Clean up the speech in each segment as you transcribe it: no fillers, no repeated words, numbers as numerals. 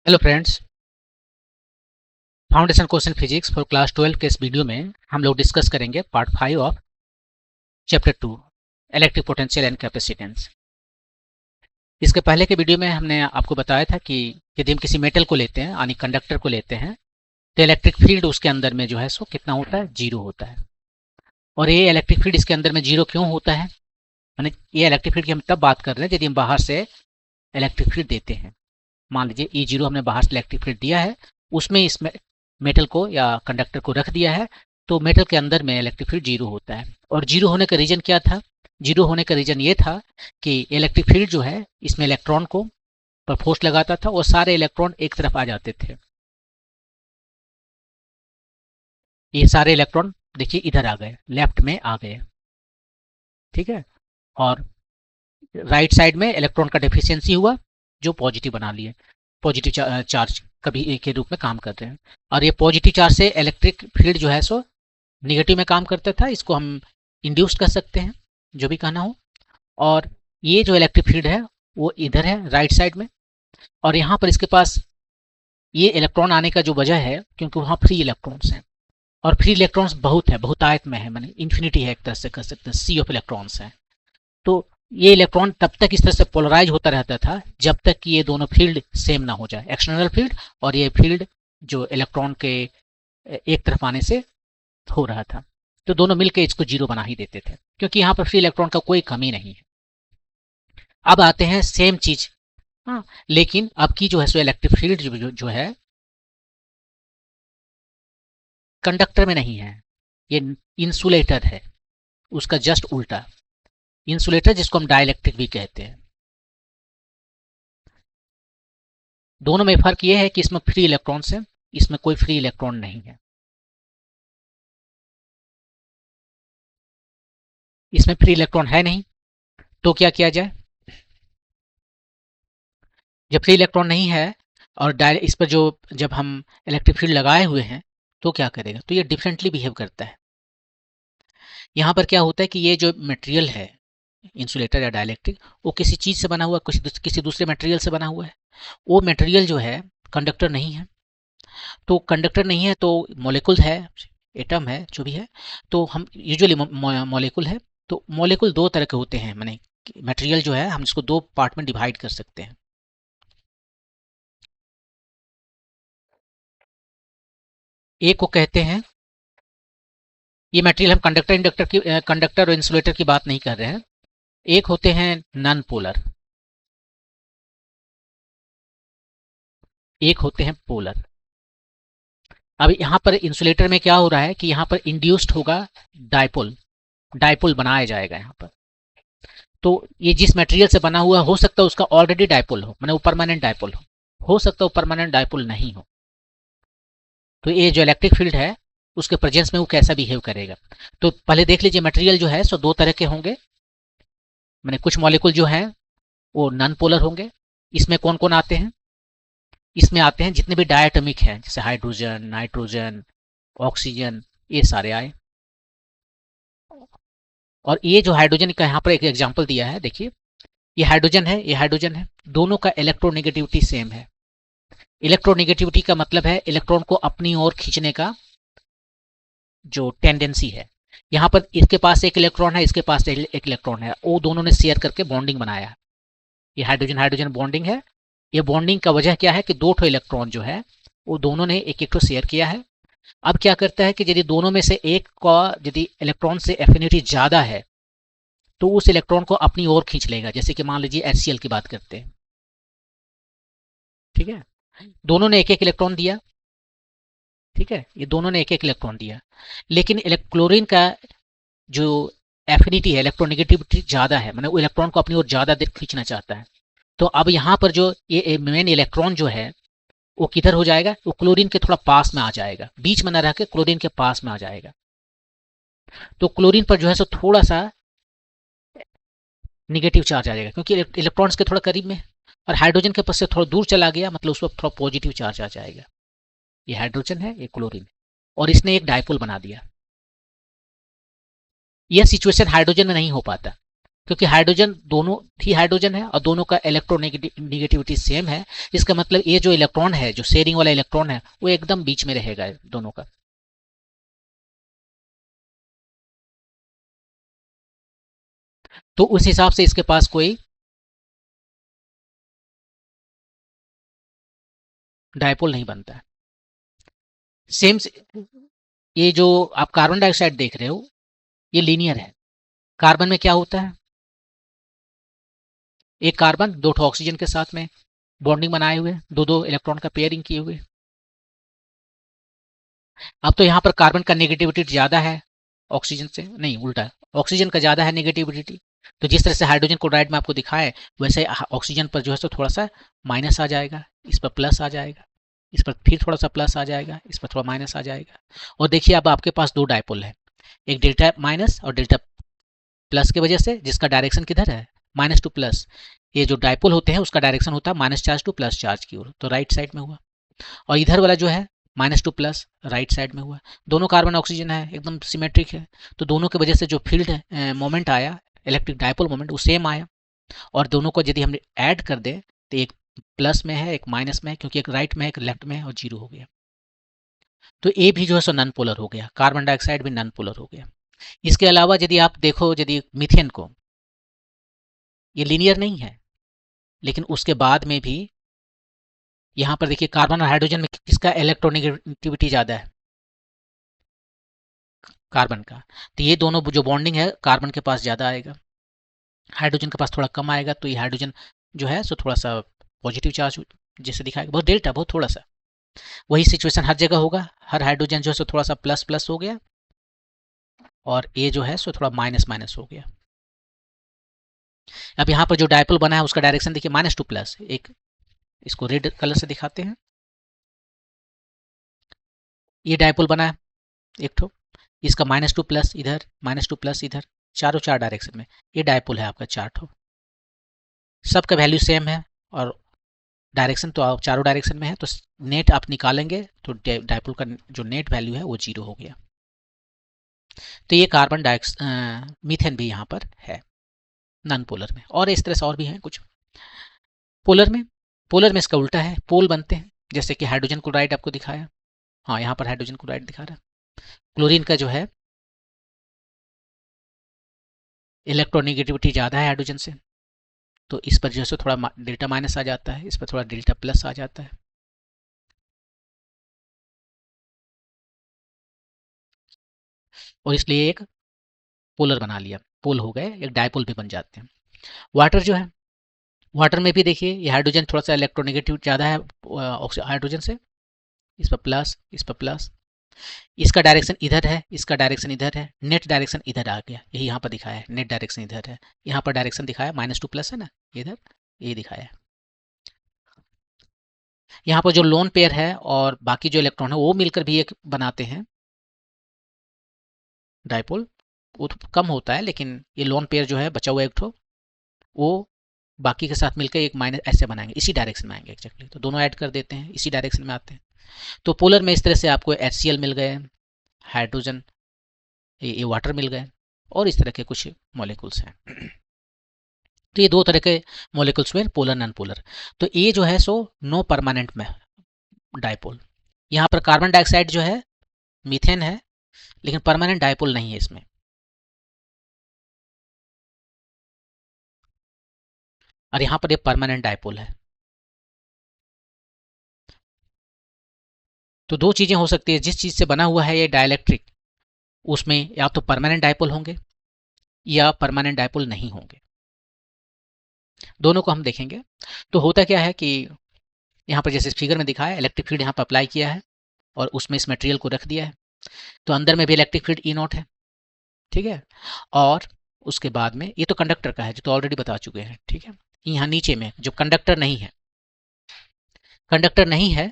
Hello friends, foundation question physics for class 12 के इस video में हम लोग डिस्कस करेंगे part 5 of chapter 2 electric potential and capacitance. इसके पहले के वीडियो में हमने आपको बताया था कि यदि हम किसी मेटल को लेते हैं यानी कंडक्टर को लेते हैं तो इलेक्ट्रिक फील्ड उसके अंदर में जो है सो कितना होता है, जीरो होता है। और ये इलेक्ट्रिक फील्ड इसके अंदर में जीरो क्यों होता है, यानी ये इलेक्ट्रिक फील्ड की हम तब बात कर रहे हैं यदि हम बाहर से इलेक्ट्रिक फील्ड देते हैं। मान लीजिए ई जीरो हमने बाहर से इलेक्ट्रिक फील्ड दिया है, उसमें इसमें मेटल को या कंडक्टर को रख दिया है, तो मेटल के अंदर में इलेक्ट्रिक फील्ड जीरो होता है। और जीरो होने का रीजन क्या था? जीरो होने का रीजन ये था कि इलेक्ट्रिक फील्ड जो है इसमें इलेक्ट्रॉन को पर फोर्स लगाता था और सारे इलेक्ट्रॉन एक तरफ आ जाते थे। ये सारे इलेक्ट्रॉन देखिए इधर आ गए, लेफ्ट में आ गए, ठीक है। और राइट साइड में इलेक्ट्रॉन का डेफिशिएंसी हुआ जो पॉजिटिव बना लिए, पॉजिटिव चार्ज कभी एक के रूप में काम करते हैं। और ये पॉजिटिव चार्ज से इलेक्ट्रिक फील्ड जो है सो निगेटिव में काम करता था, इसको हम इंड्यूस कर सकते हैं, जो भी कहना हो। और ये जो इलेक्ट्रिक फील्ड है वो इधर है राइट साइड में, और यहाँ पर इसके पास ये इलेक्ट्रॉन आने का जो वजह है क्योंकि वहाँ फ्री इलेक्ट्रॉन्स हैं, और फ्री इलेक्ट्रॉन्स बहुत है, बहुतायत में है, मैंने इन्फिनिटी है, एक तरह से कह सकते हैं सी ऑफ इलेक्ट्रॉन्स है। तो ये इलेक्ट्रॉन तब तक इस तरह से पोलराइज होता रहता था जब तक कि ये दोनों फील्ड सेम ना हो जाए, एक्सटर्नल फील्ड और ये फील्ड जो इलेक्ट्रॉन के एक तरफ आने से हो रहा था। तो दोनों मिलकर इसको जीरो बना ही देते थे क्योंकि यहाँ पर फ्री इलेक्ट्रॉन का कोई कमी नहीं है। अब आते हैं सेम चीज, हाँ, लेकिन अब की जो है सो इलेक्ट्रिक फील्ड जो है कंडक्टर में नहीं है, ये इंसुलेटर है, उसका जस्ट उल्टा। इंसुलेटर जिसको हम डाइलेक्ट्रिक भी कहते हैं। दोनों में फर्क ये है कि इसमें फ्री इलेक्ट्रॉन्स है, इसमें कोई फ्री इलेक्ट्रॉन नहीं है। इसमें फ्री इलेक्ट्रॉन है नहीं, तो क्या किया जाए? जब फ्री इलेक्ट्रॉन नहीं है और इस पर जो जब हम इलेक्ट्रिक फील्ड लगाए हुए हैं तो क्या करेगा? तो ये डिफरेंटली बिहेव करता है। यहाँ पर क्या होता है कि ये जो मटेरियल है इंसुलेटर या डाइलेक्ट्रिक, वो किसी चीज से बना हुआ, किसी दूसरे मटेरियल से बना हुआ है। वो मटेरियल जो है कंडक्टर नहीं है, तो कंडक्टर नहीं है तो मॉलिक्यूल है, एटम है, जो भी है। तो हम यूजुअली मॉलिक्यूल है, तो मॉलिक्यूल दो तरह के होते हैं, माने मटेरियल जो है हम इसको दो पार्ट में डिवाइड कर सकते हैं। एक को कहते हैं, ये मटेरियल हम कंडक्टर और इंसुलेटर की बात नहीं कर रहे हैं। एक होते हैं नॉन पोलर, एक होते हैं पोलर। अब यहाँ पर इंसुलेटर में क्या हो रहा है कि यहाँ पर इंड्यूस्ड होगा डायपोल, डायपोल बनाया जाएगा यहाँ पर। तो ये जिस मटेरियल से बना हुआ हो सकता है उसका ऑलरेडी डायपोल हो, माने वो परमानेंट डायपोल हो सकता है वो परमानेंट डायपोल नहीं हो। तो ये जो इलेक्ट्रिक फील्ड है उसके प्रेजेंस में वो कैसा बिहेव करेगा। तो पहले देख लीजिए मटेरियल जो है सो दो तरह के होंगे, माने कुछ मॉलिक्यूल जो है वो नॉन पोलर होंगे। इसमें कौन कौन आते हैं? इसमें आते हैं जितने भी डायटोमिक हैं, जैसे हाइड्रोजन, नाइट्रोजन, ऑक्सीजन, ये सारे आए। और ये जो हाइड्रोजन का यहाँ पर एक एग्जांपल दिया है, देखिए ये हाइड्रोजन है, ये हाइड्रोजन है, दोनों का इलेक्ट्रोनेगेटिविटी सेम है। इलेक्ट्रोनेगेटिविटी का मतलब है इलेक्ट्रॉन को अपनी ओर खींचने का जो टेंडेंसी है। यहाँ पर इसके पास एक इलेक्ट्रॉन है, इसके पास एक इलेक्ट्रॉन है, वो दोनों ने शेयर करके बॉन्डिंग बनाया है। ये हाइड्रोजन हाइड्रोजन बॉन्डिंग है। ये बॉन्डिंग का वजह क्या है कि दो ठो इलेक्ट्रॉन जो है वो दोनों ने एक एक ठो शेयर किया है। अब क्या करता है कि यदि दोनों में से एक का यदि इलेक्ट्रॉन से एफिनिटी ज्यादा है तो उस इलेक्ट्रॉन को अपनी ओर खींच लेगा। जैसे कि मान लीजिए HCl की बात करते हैं, ठीक है, दोनों ने एक एक इलेक्ट्रॉन दिया, ठीक है, ये दोनों ने एक एक इलेक्ट्रॉन दिया, लेकिन क्लोरीन का जो एफिनिटी है, इलेक्ट्रोनेगेटिविटी ज्यादा है, मतलब वो इलेक्ट्रॉन को अपनी ओर ज्यादा देर खींचना चाहता है। तो अब यहाँ पर जो ये मेन इलेक्ट्रॉन जो है वो किधर हो जाएगा? वो क्लोरीन के थोड़ा पास में आ जाएगा, बीच में न रह के क्लोरीन के पास में आ जाएगा। तो क्लोरीन पर जो है सो थोड़ा सा निगेटिव चार्ज आ जाएगा क्योंकि इलेक्ट्रॉन्स के थोड़ा करीब में, और हाइड्रोजन के पास से थोड़ा दूर चला गया, मतलब उस पर थोड़ा पॉजिटिव चार्ज आ जाएगा। ये हाइड्रोजन है, ये क्लोरीन, और इसने एक डायपोल बना दिया। यह सिचुएशन हाइड्रोजन में नहीं हो पाता। क्योंकि हाइड्रोजन दोनों ही हाइड्रोजन है और दोनों का इलेक्ट्रोनेगेटिविटी सेम है। इसका मतलब ये जो इलेक्ट्रॉन है, जो शेयरिंग वाला इलेक्ट्रॉन है, वो एकदम बीच में रहेगा दोनों का। तो उस हिसाब से इसके पास कोई डायपोल नहीं बनता है। सेम ये जो आप कार्बन डाइऑक्साइड देख रहे हो, ये लीनियर है। कार्बन में क्या होता है, एक कार्बन दो ठो ऑक्सीजन के साथ में बॉन्डिंग बनाए हुए, दो दो इलेक्ट्रॉन का पेयरिंग किए हुए। अब तो यहाँ पर कार्बन का नेगेटिविटी ज़्यादा है ऑक्सीजन से, नहीं उल्टा, ऑक्सीजन का ज़्यादा है नेगेटिविटी। तो जिस तरह से हाइड्रोजन क्लोराइड में आपको दिखाया है, वैसे ऑक्सीजन पर जो है सो थोड़ा सा माइनस आ जाएगा, इस पर प्लस आ जाएगा, इस पर फिर थोड़ा सा प्लस आ जाएगा, इस पर थोड़ा माइनस आ जाएगा। और देखिए अब आपके पास दो डायपोल है, एक डेल्टा माइनस और डेल्टा प्लस की वजह से, जिसका डायरेक्शन किधर है, माइनस टू प्लस। ये जो डायपोल होते हैं उसका डायरेक्शन होता है minus charge two plus charge की ओर, तो राइट साइड में हुआ। और इधर वाला जो है minus two plus, right side में हुआ। दोनों कार्बन ऑक्सीजन है, एकदम सिमेट्रिक है, तो दोनों की वजह से जो फील्ड मोमेंट आया, इलेक्ट्रिक डायपोल मोमेंट, वो सेम आया। और दोनों को यदि हम ऐड कर दें तो एक प्लस में है, एक माइनस में है, क्योंकि एक राइट में है, एक लेफ्ट में है, और जीरो हो गया। तो ए भी जो है सो नॉन पोलर हो गया, कार्बन डाइऑक्साइड भी नॉन पोलर हो गया। इसके अलावा यदि आप देखो, यदि मीथेन को, ये लीनियर नहीं है, लेकिन उसके बाद में भी यहाँ पर देखिए कार्बन और हाइड्रोजन में किसका इलेक्ट्रोनेगेटिविटी ज़्यादा है, कार्बन का। तो ये दोनों जो बॉन्डिंग है कार्बन के पास ज़्यादा आएगा, हाइड्रोजन के पास थोड़ा कम आएगा। तो ये हाइड्रोजन जो है सो थोड़ा सा पॉजिटिव चार्ज जैसे दिखाएगा, बहुत डेल्टा, बहुत थोड़ा सा। वही सिचुएशन हर जगह होगा, हर हाइड्रोजन जो है सो थोड़ा सा प्लस प्लस हो गया, और ये जो है सो थोड़ा माइनस माइनस हो गया। अब यहाँ पर जो डायपोल बना है उसका डायरेक्शन देखिए माइनस टू प्लस। एक इसको रेड कलर से दिखाते हैं, ये डायपोल बना है एक ठो, इसका माइनस टू प्लस इधर, माइनस टू प्लस इधर, चारों चार डायरेक्शन में ये डायपोल है आपका चार ठो। सबका वैल्यू सेम है और डायरेक्शन तो आप चारों डायरेक्शन में है, तो नेट आप निकालेंगे तो डायपोल का जो नेट वैल्यू है वो जीरो हो गया। तो ये कार्बन डाइऑक्साइड मीथेन भी यहाँ पर है नॉन पोलर में। और इस तरह से और भी हैं कुछ पोलर में। पोलर में इसका उल्टा है, पोल बनते हैं, जैसे कि हाइड्रोजन क्लोराइड आपको दिखाया, हाँ यहाँ पर हाइड्रोजन क्लोराइड दिखा रहा है। क्लोरीन का जो है इलेक्ट्रोनेगेटिविटी ज़्यादा है हाइड्रोजन से, तो इस पर जो है थोड़ा डेल्टा माइनस आ जाता है, इस पर थोड़ा डेल्टा प्लस आ जाता है। और इसलिए एक पोलर बना लिया, पोल हो गए, एक डायपोल भी बन जाते हैं। वाटर जो है, वाटर में भी देखिए ये हाइड्रोजन थोड़ा सा इलेक्ट्रोनेगेटिव ज़्यादा है हाइड्रोजन से, इस पर प्लस, इस पर प्लस। इसका डायरेक्शन इधर है, इसका डायरेक्शन इधर है, नेट डायरेक्शन इधर आ गया, यही यहाँ पर दिखाया है, नेट डायरेक्शन इधर है। यहाँ पर डायरेक्शन दिखाया माइनस टू प्लस है ना, इधर ये दिखाया है। यहाँ पर जो लोन पेयर है और बाकी जो इलेक्ट्रॉन है वो मिलकर भी एक बनाते हैं डायपोल। वो तो कम होता है, लेकिन ये लोन पेयर जो है बचा हुआ एक ठो, वो बाकी के साथ मिलकर एक माइनस ऐसे बनाएंगे, इसी डायरेक्शन में आएंगे एक्जैक्टली। तो दोनों ऐड कर देते हैं, इसी डायरेक्शन में आते हैं। तो पोलर में इस तरह से आपको HCl मिल गए, हाइड्रोजन, ये वाटर मिल गए, और इस तरह के कुछ मॉलिक्यूल्स हैं। तो ये दो तरह के मॉलिक्यूल्स में पोलर नॉन पोलर। तो ये जो है सो नो परमानेंट में डायपोल। यहाँ पर कार्बन डाइऑक्साइड जो है मीथेन है, लेकिन परमानेंट डायपोल नहीं है इसमें। और यहाँ पर ये परमानेंट डायपोल है। तो दो चीजें हो सकती है, जिस चीज से बना हुआ है ये डाइलेक्ट्रिक, उसमें या तो परमानेंट डायपोल होंगे या परमानेंट डायपोल नहीं होंगे, दोनों को हम देखेंगे। तो होता क्या है कि यहाँ पर जैसे फिगर में दिखा है, इलेक्ट्रिक फील्ड यहाँ पर अप्लाई किया है और उसमें इस मटेरियल को रख दिया है, तो अंदर में भी इलेक्ट्रिक फील्ड E0 है, ठीक है। और उसके बाद में ये तो कंडक्टर का है, जो तो ऑलरेडी बता चुके हैं, ठीक है। यहाँ नीचे में जो कंडक्टर नहीं है, कंडक्टर नहीं है,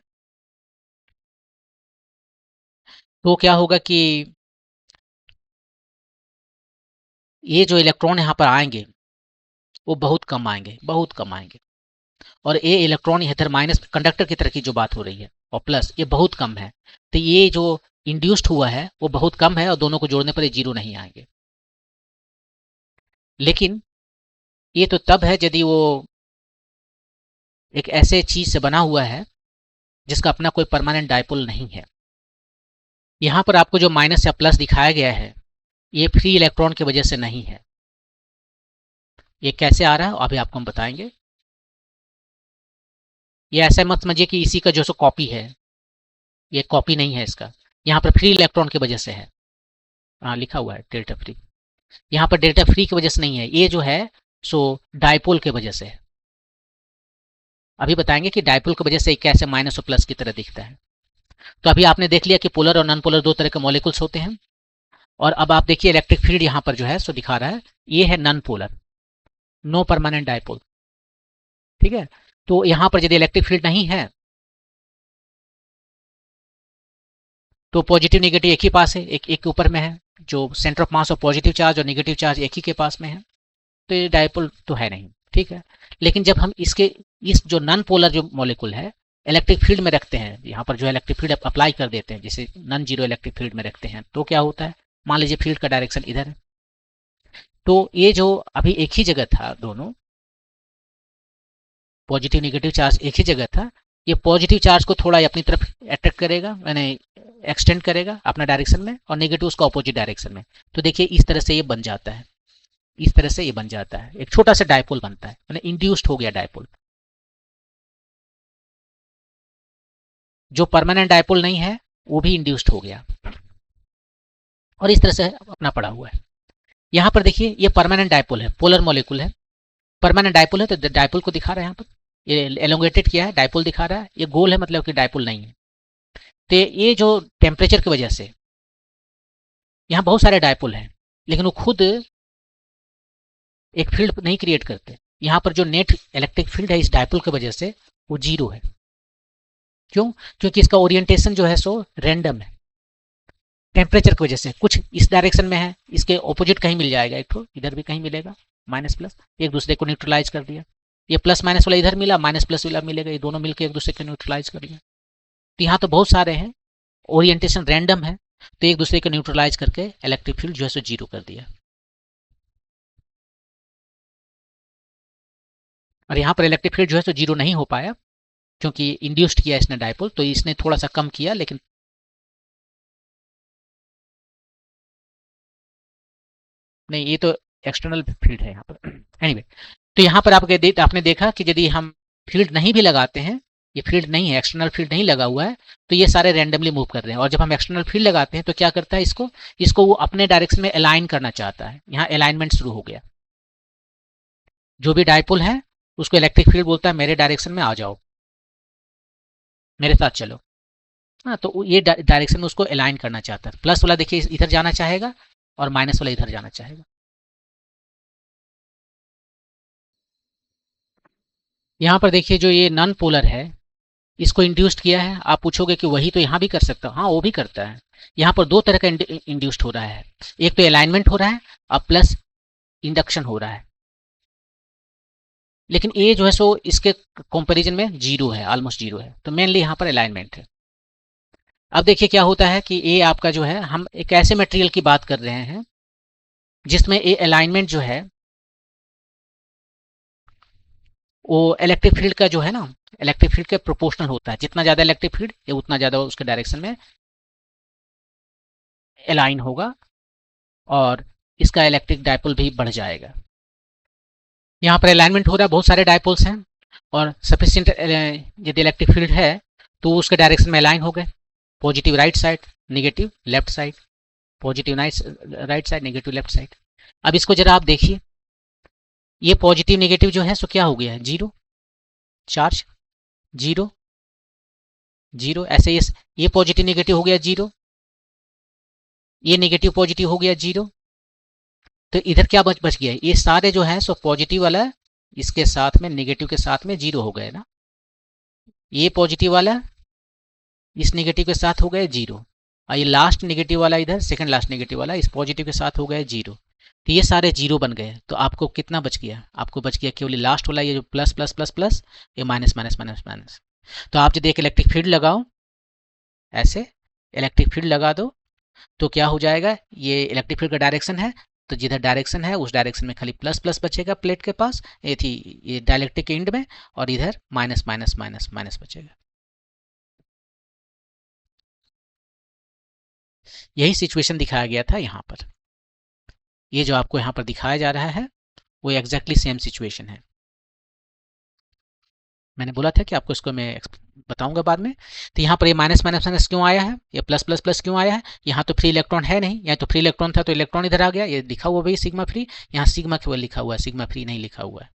तो क्या होगा कि ये जो इलेक्ट्रॉन यहाँ पर आएंगे वो बहुत कम आएंगे, बहुत कम आएंगे। और ये इलेक्ट्रॉन इधर माइनस कंडक्टर की तरह की जो बात हो रही है, और प्लस ये बहुत कम है, तो ये जो इंड्यूस्ड हुआ है वो बहुत कम है, और दोनों को जोड़ने पर ये जीरो नहीं आएंगे। लेकिन ये तो तब है यदि वो एक ऐसे चीज से बना हुआ है जिसका अपना कोई परमानेंट डायपोल नहीं है। यहाँ पर आपको जो माइनस या प्लस दिखाया गया है ये फ्री इलेक्ट्रॉन की वजह से नहीं है। ये कैसे आ रहा है अभी आपको हम बताएंगे। ये ऐसा मत समझिए कि इसी का जो सो कॉपी है, ये कॉपी नहीं है इसका। यहाँ पर फ्री इलेक्ट्रॉन की वजह से है। हाँ लिखा हुआ है डेल्टा फ्री। यहाँ पर डेल्टा फ्री की वजह से नहीं है, ये जो है सो डायपोल की वजह से है। अभी बताएंगे कि डायपोल की वजह से कैसे माइनस और प्लस की तरह दिखता है। तो अभी आपने देख लिया कि पोलर और नॉन पोलर दो तरह के मॉलिक्यूल्स होते हैं। और अब आप देखिए इलेक्ट्रिक फील्ड यहाँ पर जो है सो दिखा रहा है, ये है non polar, no permanent dipole. ठीक है, तो यहाँ पर यदि इलेक्ट्रिक फील्ड नहीं है तो पॉजिटिव नेगेटिव एक ही पास है, एक ऊपर में है, जो centre of mass of positive charge और नेगेटिव चार्ज एक ही के पास में है, तो ये डायपोल तो है नहीं। ठीक है, लेकिन जब हम इस जो नॉन पोलर जो मॉलिक्यूल है इलेक्ट्रिक फील्ड में रखते हैं, यहाँ पर जो इलेक्ट्रिक फील्ड अप्लाई कर देते हैं, जैसे नॉन जीरो इलेक्ट्रिक फील्ड में रखते हैं, तो क्या होता है, मान लीजिए फील्ड का डायरेक्शन इधर है, तो ये जो अभी एक ही जगह था, दोनों पॉजिटिव नेगेटिव चार्ज एक ही जगह था, ये पॉजिटिव चार्ज को थोड़ा अपनी तरफ अट्रैक्ट करेगा, यानी एक्सटेंड करेगा अपना डायरेक्शन में, और नेगेटिव उसका ऑपोजिट डायरेक्शन में। तो देखिए इस तरह से ये बन जाता है, इस तरह से ये बन जाता है, एक छोटा सा डायपोल बनता है, यानी इंड्यूस्ड हो गया डायपोल। जो परमानेंट डायपोल नहीं है वो भी इंड्यूस्ड हो गया, और इस तरह से अपना पड़ा हुआ है। यहाँ पर देखिए ये परमानेंट डायपोल है, पोलर मॉलिक्यूल है, परमानेंट डायपोल है, तो डायपोल को दिखा रहा है यहाँ पर, ये एलोंगेटेड किया है, डायपोल दिखा रहा है, ये गोल है मतलब कि डायपोल नहीं है। तो ये जो टेम्परेचर की वजह से यहाँ बहुत सारे डायपोल हैं, लेकिन वो खुद एक फील्ड नहीं क्रिएट करते। यहाँ पर जो नेट इलेक्ट्रिक फील्ड है इस डायपोल की वजह से वो जीरो है। क्यों? क्योंकि इसका ओरिएंटेशन जो है सो रैंडम है, टेम्परेचर की वजह से। कुछ इस डायरेक्शन में है, इसके ऑपोजिट कहीं मिल जाएगा, एक तो इधर भी कहीं मिलेगा, माइनस प्लस, एक दूसरे को न्यूट्रलाइज कर दिया। ये प्लस माइनस वाला इधर मिला, माइनस प्लस वाला मिलेगा, ये दोनों मिलकर एक दूसरे को न्यूट्रलाइज कर लिया। तो यहाँ तो बहुत सारे हैं, ओरिएंटेशन रैंडम है, तो एक दूसरे को न्यूट्रलाइज करके इलेक्ट्रिक फील्ड जो है सो जीरो कर दिया। और यहाँ पर इलेक्ट्रिक फील्ड जो है सो जीरो नहीं हो पाया, क्योंकि इंड्यूस्ड किया इसने डायपोल, तो इसने थोड़ा सा कम किया, लेकिन नहीं, ये तो एक्सटर्नल फील्ड है यहाँ पर। एनीवे, तो यहाँ पर आपने देखा कि यदि हम फील्ड नहीं भी लगाते हैं, ये फील्ड नहीं है, एक्सटर्नल फील्ड नहीं लगा हुआ है, तो ये सारे रैंडमली मूव कर रहे हैं। और जब हम एक्सटर्नल फील्ड लगाते हैं तो क्या करता है, इसको वो अपने डायरेक्शन में अलाइन करना चाहता है। यहाँ अलाइनमेंट शुरू हो गया, जो भी डायपोल है उसको इलेक्ट्रिक फील्ड बोलता है मेरे डायरेक्शन में आ जाओ, मेरे साथ चलो। हाँ, तो ये डायरेक्शन में उसको अलाइन करना चाहता है। प्लस वाला देखिए इधर जाना चाहेगा और माइनस वाला इधर जाना चाहेगा। यहाँ पर देखिए जो ये नॉन पोलर है इसको इंड्यूस्ड किया है। आप पूछोगे कि वही तो यहाँ भी कर सकता, हाँ वो भी करता है। यहाँ पर दो तरह का इंड्यूस्ड हो रहा है, एक तो अलाइनमेंट हो रहा है और प्लस इंडक्शन हो रहा है। लेकिन ये जो है सो इसके कंपैरिजन में जीरो है, ऑलमोस्ट जीरो है, तो मेनली यहाँ पर अलाइनमेंट है। अब देखिए क्या होता है कि ये आपका जो है, हम एक ऐसे मटेरियल की बात कर रहे हैं जिसमें ये अलाइनमेंट जो है वो इलेक्ट्रिक फील्ड का जो है ना, इलेक्ट्रिक फील्ड के प्रोपोर्शनल होता है। जितना ज़्यादा इलेक्ट्रिक फील्ड ये उतना ज़्यादा उसके डायरेक्शन में अलाइन होगा और इसका इलेक्ट्रिक डायपोल भी बढ़ जाएगा। यहाँ पर अलाइनमेंट हो रहा है, बहुत सारे डायपोल्स हैं और सफिशिएंट यदि इलेक्ट्रिक फील्ड है तो उसके डायरेक्शन में अलाइन हो गए। Positive right side, negative left side, positive right side, negative left side. अब इसको जरा आप देखिए, ये पॉजिटिव नेगेटिव जो है सो क्या हो गया है, जीरो चार्ज, जीरो जीरो। ऐसे ये पॉजिटिव नेगेटिव हो गया जीरो, ये नेगेटिव पॉजिटिव हो गया जीरो। तो इधर क्या बच गया, ये सारे जो है सो पॉजिटिव वाला इसके साथ में नेगेटिव के साथ में जीरो हो गए ना। ये पॉजिटिव वाला इस नेगेटिव के साथ हो गए जीरो, और ये लास्ट नेगेटिव वाला इधर सेकंड लास्ट नेगेटिव वाला इस पॉजिटिव के साथ हो गए जीरो। तो ये सारे जीरो बन गए। तो आपको कितना बच गया, आपको बच गया केवल लास्ट वाला, ये जो प्लस प्लस प्लस प्लस, ये माइनस माइनस माइनस माइनस। तो आप यदि एक इलेक्ट्रिक फील्ड लगाओ, ऐसे इलेक्ट्रिक फील्ड लगा दो, तो क्या हो जाएगा, ये इलेक्ट्रिक फील्ड का डायरेक्शन है, तो जिधर डायरेक्शन है उस डायरेक्शन में खाली प्लस प्लस बचेगा प्लेट के पास, ये थी ये डायलेक्ट्रिक एंड में, और इधर माइनस माइनस माइनस माइनस बचेगा। यही सिचुएशन दिखाया गया था यहाँ पर। ये जो आपको यहाँ पर दिखाया जा रहा है वो एग्जैक्टली सेम सिचुएशन है। मैंने बोला था कि आपको इसको मैं बताऊंगा बाद में। तो यहाँ पर ये माइनस माइनस माइनस क्यों आया है, ये प्लस प्लस प्लस क्यों आया है? यहाँ तो फ्री इलेक्ट्रॉन है नहीं, यहाँ तो फ्री इलेक्ट्रॉन था तो इलेक्ट्रॉन इधर आ गया, ये लिखा हुआ भाई सिग्मा फ्री, यहाँ सिग्मा केवल लिखा हुआ है, सिग्मा फ्री नहीं लिखा हुआ है।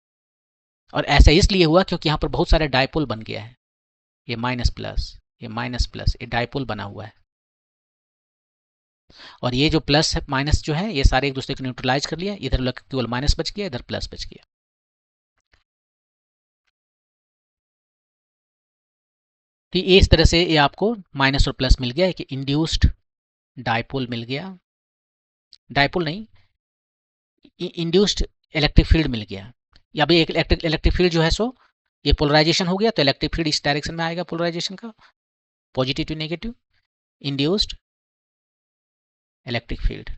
और ऐसा इसलिए हुआ क्योंकि यहाँ पर बहुत सारे डायपोल बन गया है, ये माइनस प्लस, ये माइनस प्लस, ये डायपोल बना हुआ है। और ये जो प्लस है माइनस जो है ये सारे एक दूसरे को न्यूट्रलाइज कर लिया, इधर केवल माइनस बच गया, इधर प्लस बच गया। तो इस तरह से ये आपको माइनस और प्लस मिल गया है कि इंड्यूस्ड डायपोल मिल गया, डायपोल नहीं, इंड्यूस्ड इलेक्ट्रिक फील्ड मिल गया। या भी एक इलेक्ट्रिक फील्ड जो है सो ये पोलराइजेशन हो गया, तो इलेक्ट्रिक फील्ड इस डायरेक्शन में आएगा पोलराइजेशन का, positive to negative, induced electric field,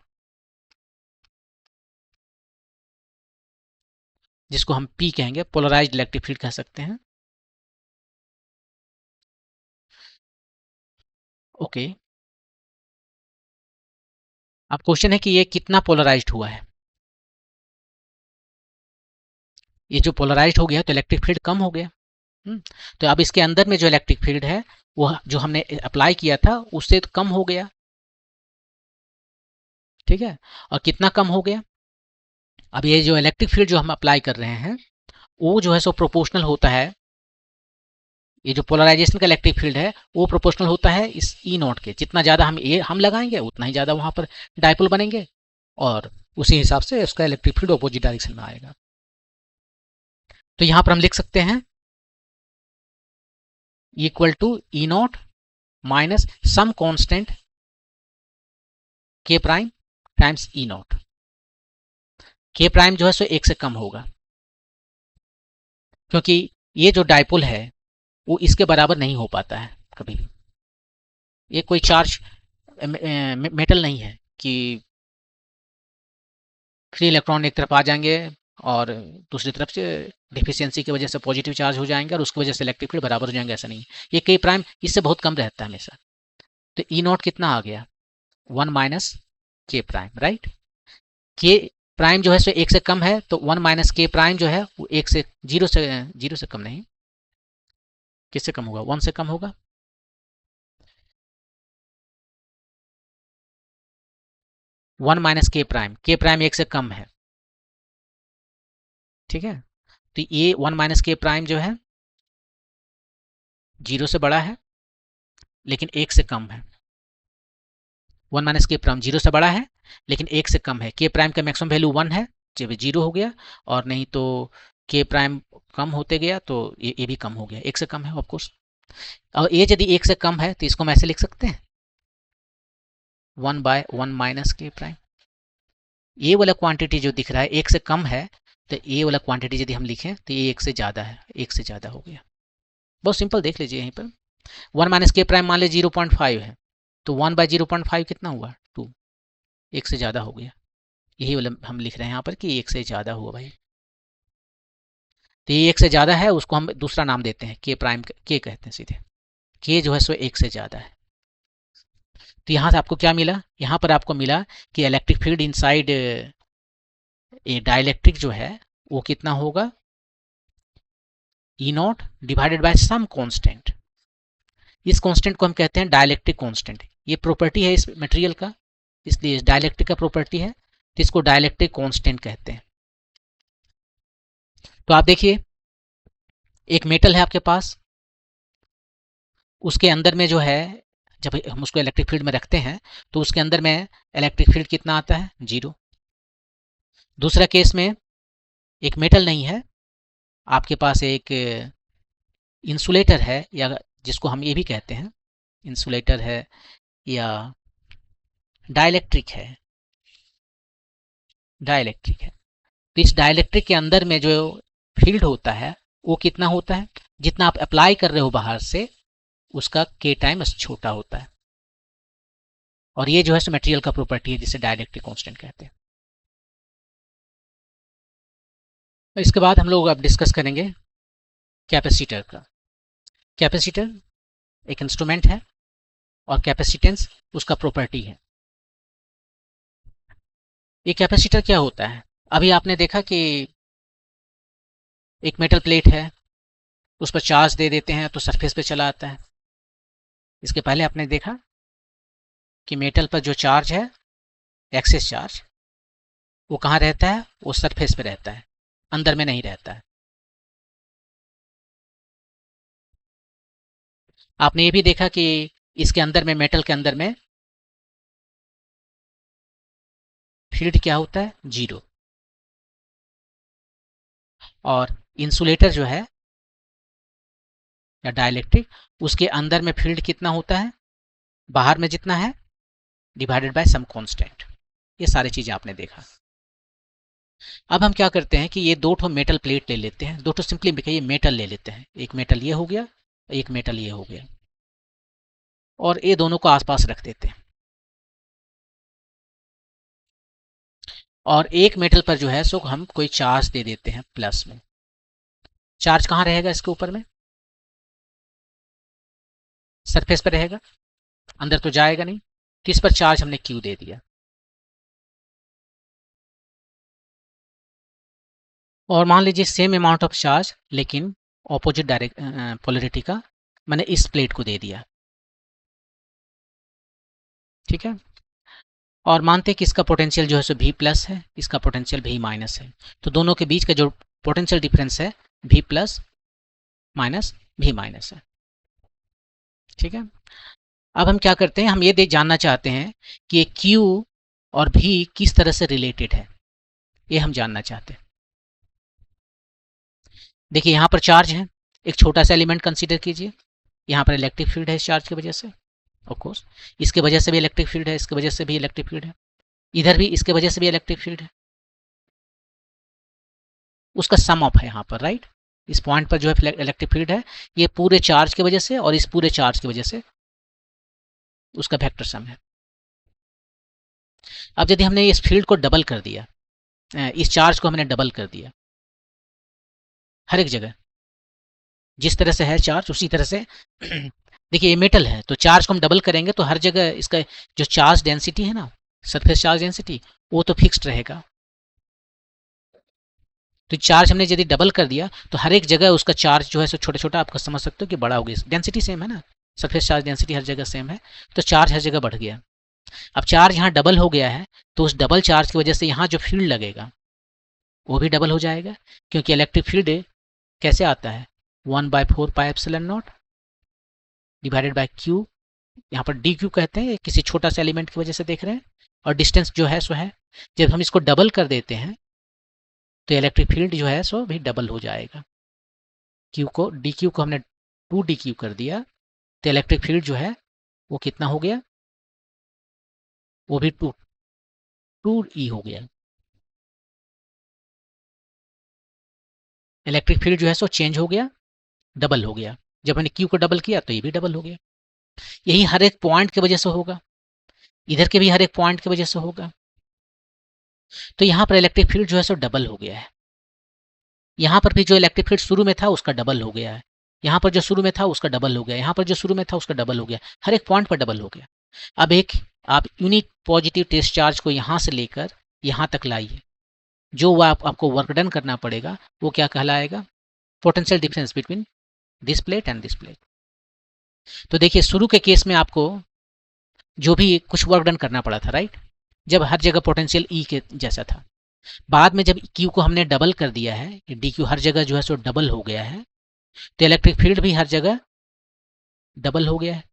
जिसको हम पी कहेंगे, पोलराइज्ड इलेक्ट्रिक फील्ड कह सकते हैं। ओके, अब क्वेश्चन है कि ये कितना पोलराइज्ड हुआ है। ये जो पोलराइज्ड हो गया तो इलेक्ट्रिक फील्ड कम हो गया। तो अब इसके अंदर में जो इलेक्ट्रिक फील्ड है वो जो हमने अप्लाई किया था उससे तो कम हो गया, ठीक है। और कितना कम हो गया? अब ये जो इलेक्ट्रिक फील्ड जो हम अप्लाई कर रहे हैं वो जो है सो प्रोपोर्शनल होता है, ये जो पोलराइजेशन का इलेक्ट्रिक फील्ड है वो प्रोपोर्शनल होता है इस ई नॉट के। जितना ज़्यादा हम लगाएंगे उतना ही ज़्यादा वहाँ पर डायपोल बनेंगे, और उसी हिसाब से उसका इलेक्ट्रिक फील्ड अपोजिट डायरेक्शन में आएगा। तो यहाँ पर हम लिख सकते हैं equal to E naught minus some constant K prime times E naught. K prime जो है सो 1 से कम होगा, क्योंकि ये जो डायपोल है वो इसके बराबर नहीं हो पाता है कभी भी। ये कोई चार्ज मेटल नहीं है कि फ्री इलेक्ट्रॉन एक तरफ आ जाएंगे और दूसरी तरफ से डिफिशियंसी की वजह से पॉजिटिव चार्ज हो जाएंगे और उसकी वजह से इलेक्ट्रिक फील्ड बराबर हो जाएंगे, ऐसा नहीं। ये के प्राइम इससे बहुत कम रहता है हमेशा। तो ई नॉट कितना आ गया? 1 माइनस के प्राइम, राइट। के प्राइम जो है सो 1 से कम है, तो 1 माइनस के प्राइम जो है वो 1 से 0 से कम नहीं, किससे कम होगा? 1 से कम होगा। वन माइनस के प्राइम 1 से कम है, ठीक है। तो ये 1 माइनस के प्राइम जो है 0 से बड़ा है लेकिन 1 से कम है। 1 माइनस के प्राइम 0 से बड़ा है लेकिन 1 से कम है। के प्राइम का मैक्सिमम वैल्यू 1 है, जब 0 हो गया, और नहीं तो के प्राइम कम होते गया तो ये भी कम हो गया, 1 से कम है ऑफकोर्स। और ये यदि 1 से कम है तो इसको हम ऐसे लिख सकते हैं 1/1 माइनस के प्राइम। ये वाला क्वांटिटी जो दिख रहा है 1 से कम है, तो ये वाला क्वांटिटी यदि हम लिखें तो ये 1 से ज़्यादा है, 1 से ज़्यादा हो गया। बहुत सिंपल, देख लीजिए यहीं पर 1 माइनस के प्राइम मान लीजिए 0.5 है, तो 1/0.5 कितना हुआ? 2, 1 से ज़्यादा हो गया। यही वाला हम लिख रहे हैं यहाँ पर कि 1 से ज़्यादा हुआ भाई। तो ये 1 से ज़्यादा है, उसको हम दूसरा नाम देते हैं के प्राइम, के कहते हैं सीधे। के जो है सो 1 से ज़्यादा है। तो यहाँ से आपको क्या मिला? यहाँ पर आपको मिला कि electric field inside a dielectric जो है वो कितना होगा? E naught divided by some constant. इस कांस्टेंट को हम कहते हैं डाइलेक्ट्रिक कांस्टेंट। ये प्रॉपर्टी है इस मटेरियल का, इसलिए इस डाइलेक्ट्रिक का प्रॉपर्टी है, तो इसको डाइलेक्ट्रिक कांस्टेंट कहते हैं। तो आप देखिए एक मेटल है आपके पास, उसके अंदर में जो है जब हम उसको इलेक्ट्रिक फील्ड में रखते हैं तो उसके अंदर में इलेक्ट्रिक फील्ड कितना आता है? 0। दूसरा केस में एक मेटल नहीं है, आपके पास एक इंसुलेटर है, या जिसको हम ये भी कहते हैं इंसुलेटर है या डाइलेक्ट्रिक है, डाइलेक्ट्रिक है। तो इस डाइलेक्ट्रिक के अंदर में जो फील्ड होता है वो कितना होता है? जितना आप अप्लाई कर रहे हो बाहर से उसका के टाइम्स छोटा होता है। और ये जो है मटेरियल का प्रॉपर्टी है जिसे डाइलेक्ट्रिक कांस्टेंट कहते हैं। इसके बाद हम लोग अब डिस्कस करेंगे कैपेसिटर का। कैपेसिटर एक इंस्ट्रूमेंट है और कैपेसिटेंस उसका प्रॉपर्टी है। ये कैपेसिटर क्या होता है? अभी आपने देखा कि एक मेटल प्लेट है, उस पर चार्ज दे देते हैं तो सरफेस पे चला आता है। इसके पहले आपने देखा कि मेटल पर जो चार्ज है, एक्सेस चार्ज, वो कहाँ रहता है? वो सरफेस पे रहता है, अंदर में नहीं रहता है। आपने ये भी देखा कि इसके अंदर में, मेटल के अंदर में फील्ड क्या होता है? जीरो। और इंसुलेटर जो है या डाइलेक्ट्रिक, उसके अंदर में फील्ड कितना होता है? बाहर में जितना है डिवाइडेड बाय सम कांस्टेंट। ये सारी चीजें आपने देखा। अब हम क्या करते हैं कि ये दो ठो मेटल प्लेट ले लेते हैं, दो ठो सिंपली ये मेटल ले लेते हैं। एक मेटल ये हो गया, एक मेटल ये हो गया, और ये दोनों को आसपास रख देते हैं। और एक मेटल पर जो है सो हम कोई चार्ज दे देते हैं प्लस में। चार्ज कहाँ रहेगा इसके ऊपर में? सरफेस पर रहेगा, अंदर तो जाएगा नहीं। किस पर चार्ज हमने क्यू दे दिया। और मान लीजिए सेम अमाउंट ऑफ चार्ज लेकिन ऑपोजिट डायरेक्ट पोलरिटी का, मैंने इस प्लेट को दे दिया। ठीक है। और मानते हैं कि इसका पोटेंशियल जो है सो V प्लस है, इसका पोटेंशियल V माइनस है। तो दोनों के बीच का जो पोटेंशियल डिफरेंस है V plus minus V minus है। ठीक है। अब हम क्या करते हैं, हम ये जानना चाहते हैं कि ये Q और V किस तरह से रिलेटेड है, ये हम जानना चाहते हैं। देखिए यहाँ पर चार्ज है, एक छोटा सा एलिमेंट कंसीडर कीजिए। यहाँ पर इलेक्ट्रिक फील्ड है इस चार्ज की वजह से, ऑफ कोर्स इसके वजह से भी इलेक्ट्रिक फील्ड है, इसके वजह से भी इलेक्ट्रिक फील्ड है, इधर भी इसके वजह से भी इलेक्ट्रिक फील्ड है। उसका सम ऑफ है यहाँ पर, राइट। इस पॉइंट पर जो है इलेक्ट्रिक फील्ड है, ये पूरे चार्ज की वजह से और इस पूरे चार्ज की वजह से उसका वेक्टर सम है। अब यदि हमने इस फील्ड को डबल कर दिया, इस चार्ज को हमने डबल कर दिया हर एक जगह, जिस तरह से है चार्ज उसी तरह से देखिए ये मेटल है तो चार्ज को हम डबल करेंगे तो हर जगह इसका जो चार्ज डेंसिटी है ना, सरफेस चार्ज डेंसिटी, वो तो फिक्स्ड रहेगा। तो चार्ज हमने यदि डबल कर दिया तो हर एक जगह उसका चार्ज जो है सो छोटा छोटा, आपका समझ सकते हो कि बड़ा हो गया। डेंसिटी सेम है ना, सरफेस चार्ज डेंसिटी हर जगह सेम है, तो चार्ज हर जगह बढ़ गया। अब चार्ज यहाँ डबल हो गया है तो उस डबल चार्ज की वजह से यहाँ जो फील्ड लगेगा वो भी डबल हो जाएगा, क्योंकि इलेक्ट्रिक फील्ड कैसे आता है? 1/4 pi epsilon not divided bye Q. यहाँ पर डी क्यू कहते हैं, किसी छोटा सा एलिमेंट की वजह से देख रहे हैं, और डिस्टेंस जो है सो है। जब हम इसको डबल कर देते हैं तो इलेक्ट्रिक फील्ड जो है सो भी डबल हो जाएगा। क्यू को, डी क्यू को हमने 2d क्यू कर दिया तो इलेक्ट्रिक फील्ड जो है वो कितना हो गया? वो भी 2e हो गया। इलेक्ट्रिक फील्ड जो है सो चेंज हो गया, डबल हो गया। जब मैंने क्यू को डबल किया तो ये भी डबल हो गया। यही हर एक पॉइंट की वजह से होगा, इधर के भी हर एक पॉइंट की वजह से होगा। तो यहाँ पर इलेक्ट्रिक फील्ड जो है सो डबल हो गया है। यहाँ पर भी जो इलेक्ट्रिक फील्ड शुरू में था उसका डबल हो गया है, यहाँ पर जो शुरू में था उसका डबल हो गया, यहाँ पर जो शुरू में था उसका डबल हो गया, हर एक पॉइंट पर डबल हो गया। अब एक आप यूनिट पॉजिटिव टेस्ट चार्ज को यहाँ से लेकर यहाँ तक लाइए, जो वो आपको वर्क डन करना पड़ेगा वो क्या कहलाएगा? Potential difference between this plate and this plate. तो देखिए शुरू के केस में आपको जो भी कुछ वर्क डन करना पड़ा था, राइट, जब हर जगह पोटेंशियल ई के जैसा था। बाद में जब क्यू को हमने डबल कर दिया है, डी क्यू हर जगह जो है सो डबल हो गया है, तो इलेक्ट्रिक फील्ड भी हर जगह डबल हो गया है।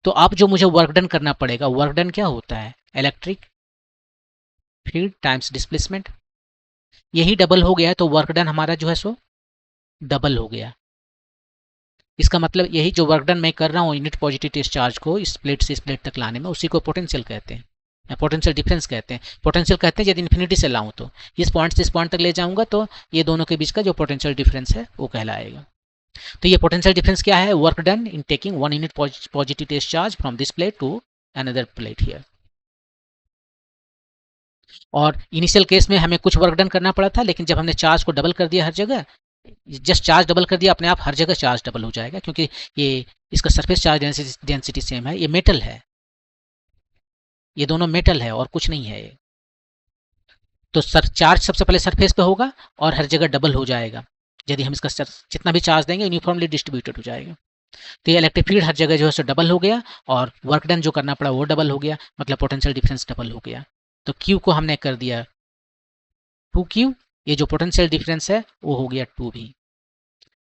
तो अब जो मुझे वर्क डन करना पड़ेगा, वर्क डन क्या होता है? Electric field times displacement. यही डबल हो गया है तो वर्क डन हमारा जो है सो डबल हो गया। इसका मतलब यही जो वर्क डन मैं कर रहा हूँ यूनिट पॉजिटिव टेस्ट चार्ज को इस प्लेट से इस प्लेट तक लाने में, उसी को पोटेंशियल कहते हैं या पोटेंशियल डिफरेंस कहते हैं। पोटेंशियल कहते हैं यदि इन्फिनिटी से लाऊं तो इस पॉइंट से इस पॉइंट तक ले जाऊंगा तो ये दोनों के बीच का जो पोटेंशियल डिफरेंस है वो कहलाएगा। तो ये पोटेंशियल डिफरेंस क्या है? Work done in taking 1 unit positive test charge from this plate to another plate here. और इनिशियल केस में हमें कुछ वर्क डन करना पड़ा था, लेकिन जब हमने चार्ज को डबल कर दिया हर जगह, जस्ट चार्ज डबल कर दिया, अपने आप हर जगह चार्ज डबल हो जाएगा, क्योंकि ये इसका सरफेस चार्ज डेंसिटी सेम है, ये मेटल है, ये दोनों मेटल है और कुछ नहीं है ये। तो चार्ज सबसे पहले सरफेस पे होगा और हर जगह डबल हो जाएगा। यदि हम इसका जितना भी चार्ज देंगे यूनिफॉर्मली डिस्ट्रीब्यूटेड हो जाएगा। तो ये इलेक्ट्रिक फील्ड हर जगह जो है सो डबल हो गया, और वर्क डन जो करना पड़ा वो डबल हो गया, मतलब पोटेंशियल डिफरेंस डबल हो गया। तो Q को हमने कर दिया 2Q, ये जो पोटेंशियल डिफरेंस है वो हो गया 2V।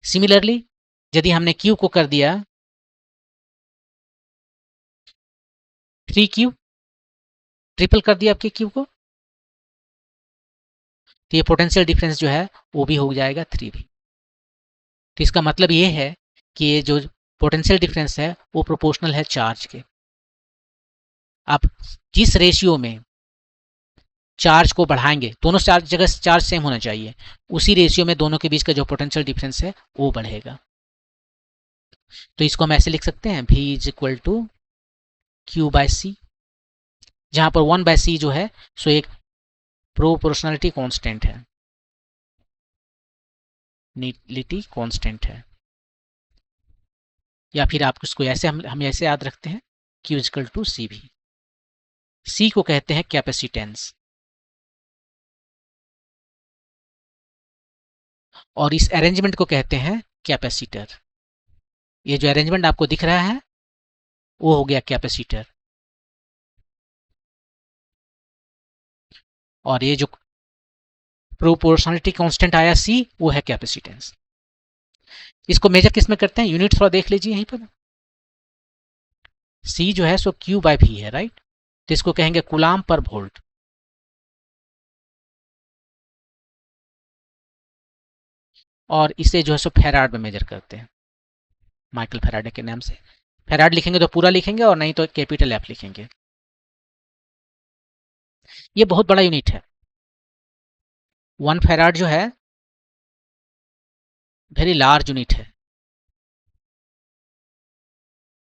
सिमिलरली यदि हमने Q को कर दिया 3Q, ट्रिपल कर दिया आपके Q को, तो ये पोटेंशियल डिफरेंस जो है वो भी हो जाएगा 3V। तो इसका मतलब ये है कि ये जो पोटेंशियल डिफरेंस है वो प्रोपोर्शनल है चार्ज के। आप जिस रेशियो में चार्ज को बढ़ाएंगे, दोनों जगह चार्ज सेम होना चाहिए, उसी रेशियो में दोनों के बीच का जो पोटेंशियल डिफरेंस है वो बढ़ेगा। तो इसको हम ऐसे लिख सकते हैं, V is equal to Q/C, जहां पर 1/C जो है सो एक प्रोपोर्शनलिटी कांस्टेंट है, नीलिटी कांस्टेंट है। या फिर आप इसको ऐसे हम ऐसे याद रखते हैं, Q is equal to CV। C को कहते हैं कैपेसिटेंस, और इस अरेंजमेंट को कहते हैं कैपेसिटर। ये जो अरेंजमेंट आपको दिख रहा है वो हो गया कैपेसिटर, और ये जो प्रोपोर्शनलिटी कांस्टेंट आया C वो है कैपेसिटेंस। इसको मेजर किस में करते हैं, यूनिट थोड़ा देख लीजिए यहीं पर। C जो है सो Q/V है, राइट। तो इसको कहेंगे कूलाम पर वोल्ट। और इसे जो है सो फेराड में मेजर करते हैं, माइकल फेराडे के नाम से। फेराड लिखेंगे तो पूरा लिखेंगे, और नहीं तो कैपिटल F लिखेंगे। ये बहुत बड़ा यूनिट है। 1 फेराड जो है वेरी लार्ज यूनिट है,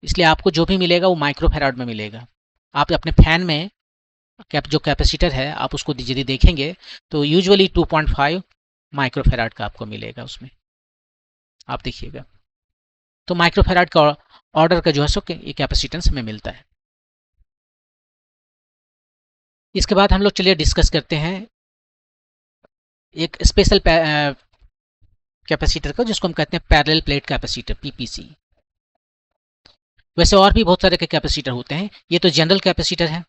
इसलिए आपको जो भी मिलेगा वो माइक्रो फेराड में मिलेगा। आप अपने फैन में जो कैपेसिटर है आप उसको यदि देखेंगे तो यूजुअली 2.5 माइक्रो फेराड का आपको मिलेगा उसमें, आप देखिएगा। तो माइक्रो फेराड का ऑर्डर का जो है सो ये कैपेसिटेंस हमें मिलता है। इसके बाद हम लोग चलिए डिस्कस करते हैं एक स्पेशल कैपेसिटर का, जिसको हम कहते हैं पैरेलल प्लेट कैपेसिटर, PPC। वैसे और भी बहुत सारे के कैपेसिटर होते हैं, ये तो जनरल कैपेसिटर है।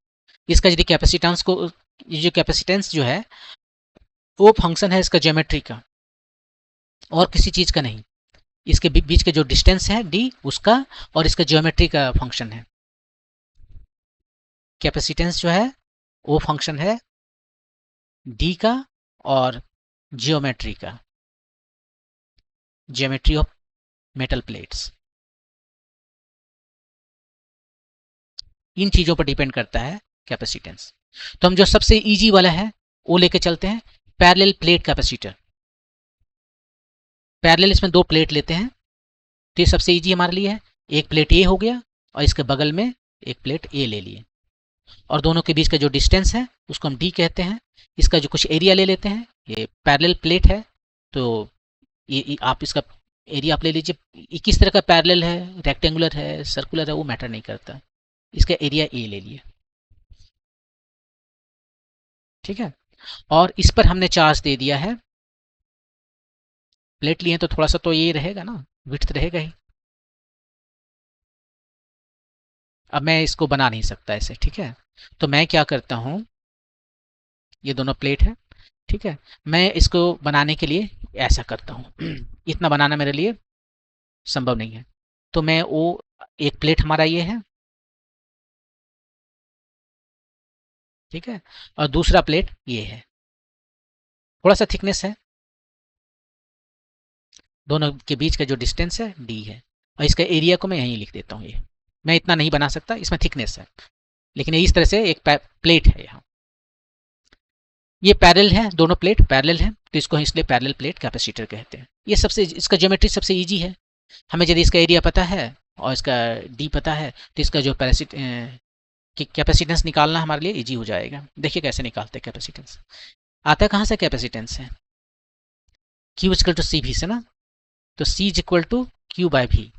इसका यदि कैपेसिटेंस को, ये जो कैपेसिटेंस जो है वो फंक्शन है इसका ज्योमेट्री का, और किसी चीज का नहीं। इसके बीच के जो डिस्टेंस है D उसका, और इसका ज्योमेट्री का फंक्शन है। कैपेसिटेंस जो है वो फंक्शन है D का और जियोमेट्री का, ज्योमेट्री ऑफ मेटल प्लेट्स। इन चीजों पर डिपेंड करता है कैपेसिटेंस। तो हम जो सबसे इजी वाला है वो लेके चलते हैं, पैरेलल प्लेट कैपेसिटर। पैरेलल इसमें 2 प्लेट लेते हैं, तो ये सबसे इजी हमारे लिए है। एक प्लेट A हो गया और इसके बगल में एक प्लेट A ले लिए, और दोनों के बीच का जो डिस्टेंस है उसको हम D कहते हैं। इसका जो कुछ एरिया ले लेते हैं, ये पैरेलल प्लेट है तो ये आप इसका एरिया आप ले लीजिए। ये किस तरह का पैरेलल है, रेक्टेंगुलर है, सर्कुलर है, वो मैटर नहीं करता। इसका एरिया A ले लिए, ठीक है। और इस पर हमने चार्ज दे दिया है, प्लेट लिए तो थोड़ा सा तो ये रहेगा ना, विड्थ रहेगा ही। अब मैं इसको बना नहीं सकता ऐसे, ठीक है। तो मैं क्या करता हूं, ये दोनों प्लेट है, ठीक है। मैं इसको बनाने के लिए ऐसा करता हूं इतना बनाना मेरे लिए संभव नहीं है। तो मैं वो, एक प्लेट हमारा ये है, ठीक है, और दूसरा प्लेट ये है, थोड़ा सा थिकनेस है, दोनों के बीच का जो डिस्टेंस है D है। और इसका एरिया को मैं यहीं लिख देता हूँ। ये मैं इतना नहीं बना सकता, इसमें थिकनेस है, लेकिन इस तरह से एक प्लेट है यहाँ। ये पैरेलल है, दोनों प्लेट पैरेलल है, तो इसको इसलिए पैरेलल प्लेट कैपेसिटर कहते हैं। ये सबसे, इसका ज्योमेट्री सबसे इजी है। हमें यदि इसका एरिया पता है और इसका D पता है, तो इसका जो कि कैपेसिटेंस निकालना हमारे लिए इजी हो जाएगा। देखिए कैसे निकालते हैं कैपेसिटेंस। आता है कहाँ से कैपेसिटेंस है? Q इक्वल टू सी भी से ना, तो C equal to Q by V.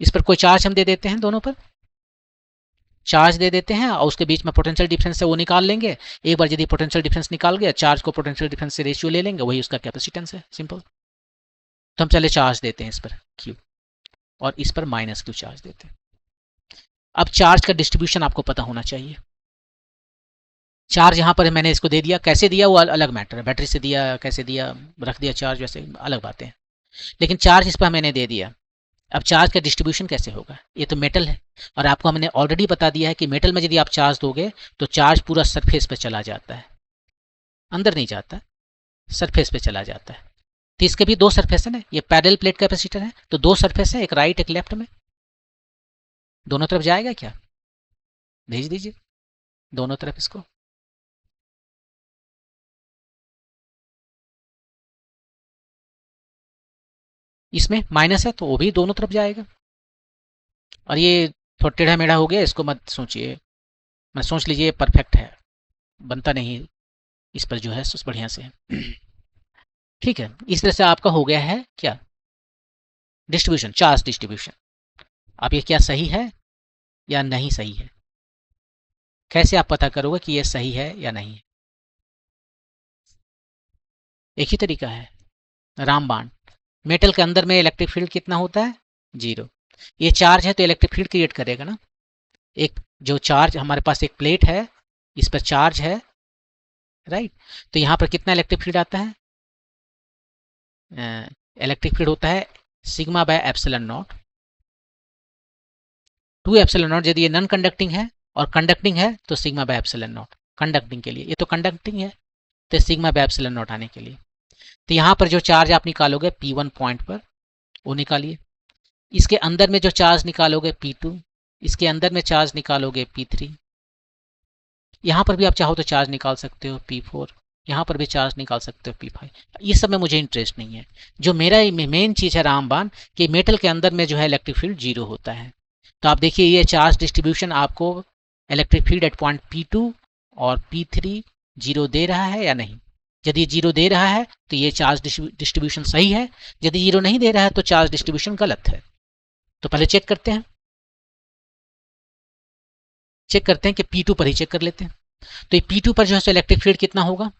इस पर कोई चार्ज हम दे देते हैं, दोनों पर चार्ज दे देते हैं और उसके बीच में पोटेंशियल डिफरेंस है वो निकाल लेंगे। एक बार यदि पोटेंशियल डिफरेंस निकाल गया, चार्ज को पोटेंशियल डिफरेंस से रेशियो ले लेंगे, वही उसका कैपेसिटेंस है, सिंपल। तो हम चले चार्ज देते हैं इस पर Q और इस पर माइनस Q चार्ज देते हैं। अब चार्ज का डिस्ट्रीब्यूशन आपको पता होना चाहिए। चार्ज यहाँ पर मैंने इसको दे दिया, कैसे दिया वो अलग मैटर है, बैटरी से दिया, कैसे दिया, रख दिया चार्ज, वैसे अलग बातें हैं। लेकिन चार्ज इस पर मैंने दे दिया। अब चार्ज का डिस्ट्रीब्यूशन कैसे होगा? ये तो मेटल है और आपको हमने ऑलरेडी बता दिया है कि मेटल में यदि आप चार्ज दोगे तो चार्ज पूरा सरफेस पे चला जाता है, अंदर नहीं जाता, सरफेस पे चला जाता है। तो इसके भी दो सरफेस है ना, ये पैरेलल प्लेट कैपेसिटर है, तो दो सरफेस है, एक राइट एक लेफ्ट में। दोनों तरफ जाएगा क्या? भेज दीजिए दोनों तरफ इसको। इसमें माइनस है तो वो भी दोनों तरफ जाएगा। और ये थोड़ा टेढ़ा मेढ़ा हो गया, इसको मत सोचिए, मैं सोच लीजिए परफेक्ट है, बनता नहीं इस पर जो है बढ़िया से। ठीक है, इस तरह से आपका हो गया है क्या डिस्ट्रीब्यूशन, चार्ज डिस्ट्रीब्यूशन। अब ये क्या सही है या नहीं सही है? कैसे आप पता करोगे कि ये सही है या नहीं है? एक ही तरीका है, रामबाण। मेटल के अंदर में इलेक्ट्रिक फील्ड कितना होता है? 0। ये चार्ज है तो इलेक्ट्रिक फील्ड क्रिएट करेगा ना। एक जो चार्ज हमारे पास एक प्लेट है, इस पर चार्ज है, राइट। तो यहाँ पर कितना इलेक्ट्रिक फील्ड आता है? इलेक्ट्रिक फील्ड होता है sigma bye epsilon not, 2 epsilon not. यदि ये नॉन कंडक्टिंग है और कंडक्टिंग है तो sigma bye epsilon not. Conducting के लिए, ये तो कंडक्टिंग है तो सिग्मा बाय एप्सिलॉन नॉट आने के लिए। तो यहाँ पर जो चार्ज आप निकालोगे P1 पॉइंट पर, वो निकालिए। इसके अंदर में जो चार्ज निकालोगे P2, इसके अंदर में चार्ज निकालोगे P3। यहाँ पर भी आप चाहो तो चार्ज निकाल सकते हो P4, यहाँ पर भी चार्ज निकाल सकते हो P5। ये सब में मुझे इंटरेस्ट नहीं है। जो मेरा मेन चीज़ है रामबाण, कि मेटल के अंदर में जो है इलेक्ट्रिक फील्ड 0 होता है। तो आप देखिए ये चार्ज डिस्ट्रीब्यूशन आपको electric field at point P2 और P3 0 दे रहा है या नहीं। यदि 0 दे रहा है तो ये चार्ज डिस्ट्रीब्यूशन सही है, यदि 0 नहीं दे रहा है तो चार्ज डिस्ट्रीब्यूशन गलत है। तो पहले चेक करते हैं, कि P2 पर ही चेक कर लेते हैं। तो ये P2 पर जो है इलेक्ट्रिक फील्ड कितना होगा,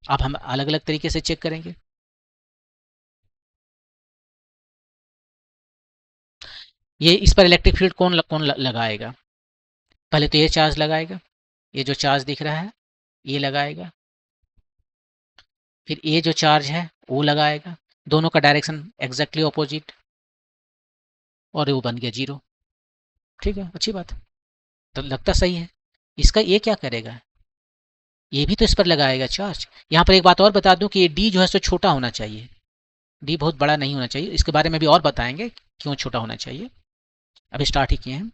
अब हम अलग अलग तरीके से चेक करेंगे। ये इस पर इलेक्ट्रिक फील्ड कौन लगाएगा? पहले तो ये चार्ज लगाएगा, ये जो चार्ज दिख रहा है ये लगाएगा, फिर ये जो चार्ज है वो लगाएगा, दोनों का डायरेक्शन एग्जैक्टली ऑपोजिट, और वो बन गया 0। ठीक है, अच्छी बात है, तो लगता सही है। इसका ये क्या करेगा? ये भी तो इस पर लगाएगा चार्ज। यहाँ पर एक बात और बता दूं कि ये डी जो है सो छोटा होना चाहिए, डी बहुत बड़ा नहीं होना चाहिए। इसके बारे में भी और बताएंगे क्यों छोटा होना चाहिए, अभी स्टार्ट ही किए हैं।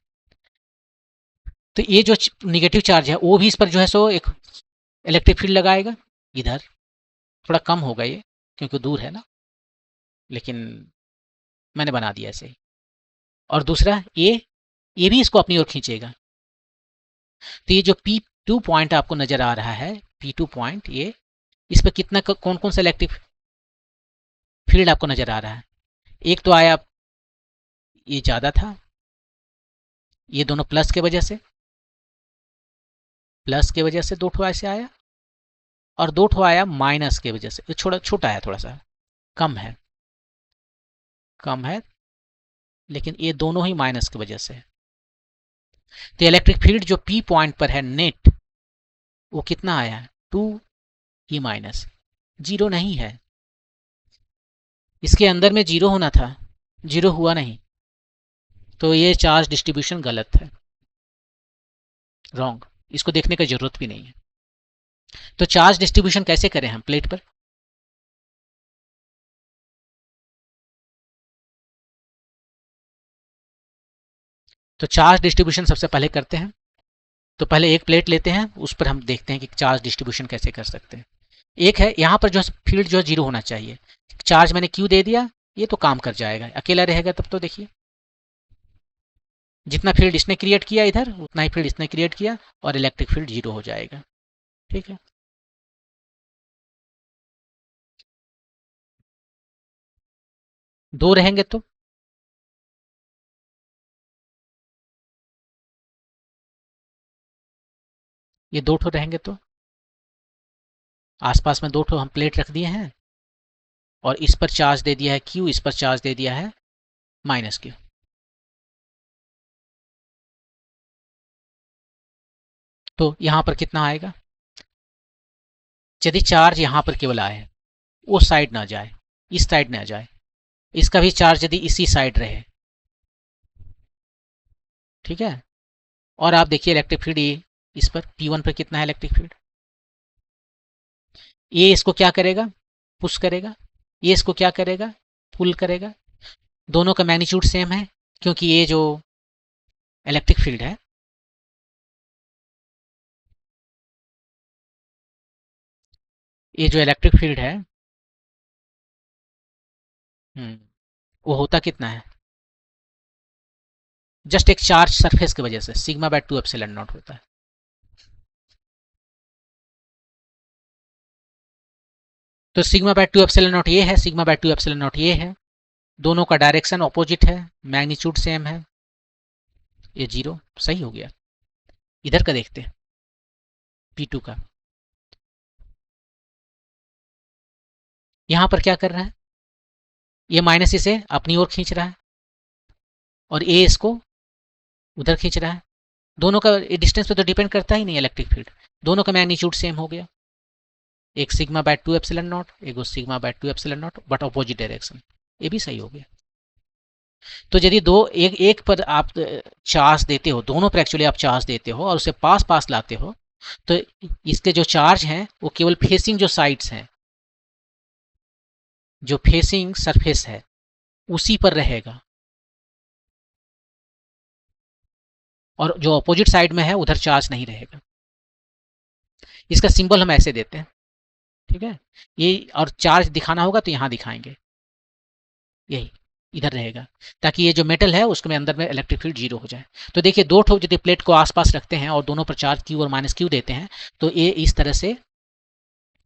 तो ये जो निगेटिव चार्ज है वो भी इस पर जो है सो एक इलेक्ट्रिक फील्ड लगाएगा। इधर थोड़ा कम होगा ये क्योंकि दूर है ना, लेकिन मैंने बना दिया ऐसे ही। और दूसरा ये भी इसको अपनी ओर खींचेगा। तो ये जो P2 पॉइंट आपको नजर आ रहा है, P2 पॉइंट, ये इस पर कितना कौन कौन सा इलेक्ट्रिक फील्ड आपको नजर आ रहा है? एक तो आया, ये ज़्यादा था, ये दोनों प्लस के वजह से, दो ठो ऐसे आया, और दो ठो आया माइनस के वजह से। छोटा है, थोड़ा सा कम है, लेकिन ये दोनों ही माइनस की वजह से है। तो इलेक्ट्रिक फील्ड जो P पॉइंट पर है नेट, वो कितना आया? 2 ही माइनस, 0 नहीं है। इसके अंदर में 0 होना था, 0 हुआ नहीं, तो ये चार्ज डिस्ट्रीब्यूशन गलत है, रॉन्ग। इसको देखने की जरूरत भी नहीं है। तो चार्ज डिस्ट्रीब्यूशन कैसे करें हम प्लेट पर? तो चार्ज डिस्ट्रीब्यूशन सबसे पहले करते हैं। तो पहले एक प्लेट लेते हैं, उस पर हम देखते हैं कि चार्ज डिस्ट्रीब्यूशन कैसे कर सकते हैं। एक है यहाँ पर जो फील्ड जो 0 होना चाहिए, चार्ज मैंने Q दे दिया, ये तो काम कर जाएगा, अकेला रहेगा तब तो देखिए जितना फील्ड इसने क्रिएट किया इधर उतना ही फील्ड इसने क्रिएट किया और इलेक्ट्रिक फील्ड 0 हो जाएगा। ठीक है, दो रहेंगे तो ये दो ठो रहेंगे तो आसपास में दो ठो हम प्लेट रख दिए हैं और इस पर चार्ज दे दिया है Q, इस पर चार्ज दे दिया है -Q। तो यहां पर कितना आएगा? यदि चार्ज यहां पर केवल आए, वो साइड ना जाए, इस साइड ना जाए, इसका भी चार्ज यदि इसी साइड रहे, ठीक है, और आप देखिए इलेक्ट्रिक फील्ड ये इस पर P1 पर कितना है इलेक्ट्रिक फील्ड, ये इसको क्या करेगा? पुश करेगा, ये इसको क्या करेगा? पुल करेगा। दोनों का मैग्नीट्यूड सेम है क्योंकि ये जो इलेक्ट्रिक फील्ड है ये जो इलेक्ट्रिक फील्ड है वो होता कितना है? जस्ट एक चार्ज सरफेस की वजह से सिग्मा बाय 2 एप्सिलॉन नॉट होता है। तो सिग्मा बाय 2 एप्सिलॉन नॉट ये है, सिग्मा बाय 2 एप्सिलॉन नॉट ये है, दोनों का डायरेक्शन ऑपोजिट है, मैग्नीट्यूड सेम है, ये 0 सही हो गया। इधर का देखते हैं P2 का, यहां पर क्या कर रहा है? ये माइनस इसे अपनी ओर खींच रहा है और ए इसको उधर खींच रहा है। दोनों का डिस्टेंस पे तो डिपेंड करता ही नहीं इलेक्ट्रिक फील्ड, दोनों का मैग्नीट्यूड सेम हो गया, एक सिग्मा बाय 2 एप्सिलॉन नॉट, एक sigma bye 2 epsilon not but opposite direction, ये भी सही हो गया। तो यदि दो एक पर आप चार्ज देते हो, दोनों पर एक्चुअली आप चार्ज देते हो और उसे पास पास लाते हो, तो इसके जो चार्ज हैं वो केवल फेसिंग जो साइड्स हैं, जो फेसिंग सरफेस है उसी पर रहेगा और जो अपोजिट साइड में है उधर चार्ज नहीं रहेगा। इसका सिंबल हम ऐसे देते हैं, ठीक है, ये और चार्ज दिखाना होगा तो यहाँ दिखाएंगे, यही इधर रहेगा ताकि ये जो मेटल है उसके में अंदर में इलेक्ट्रिक फील्ड 0 हो जाए। तो देखिए दो ठोक यदि प्लेट को आसपास रखते हैं और दोनों पर चार्ज Q और -Q देते हैं तो ये इस तरह से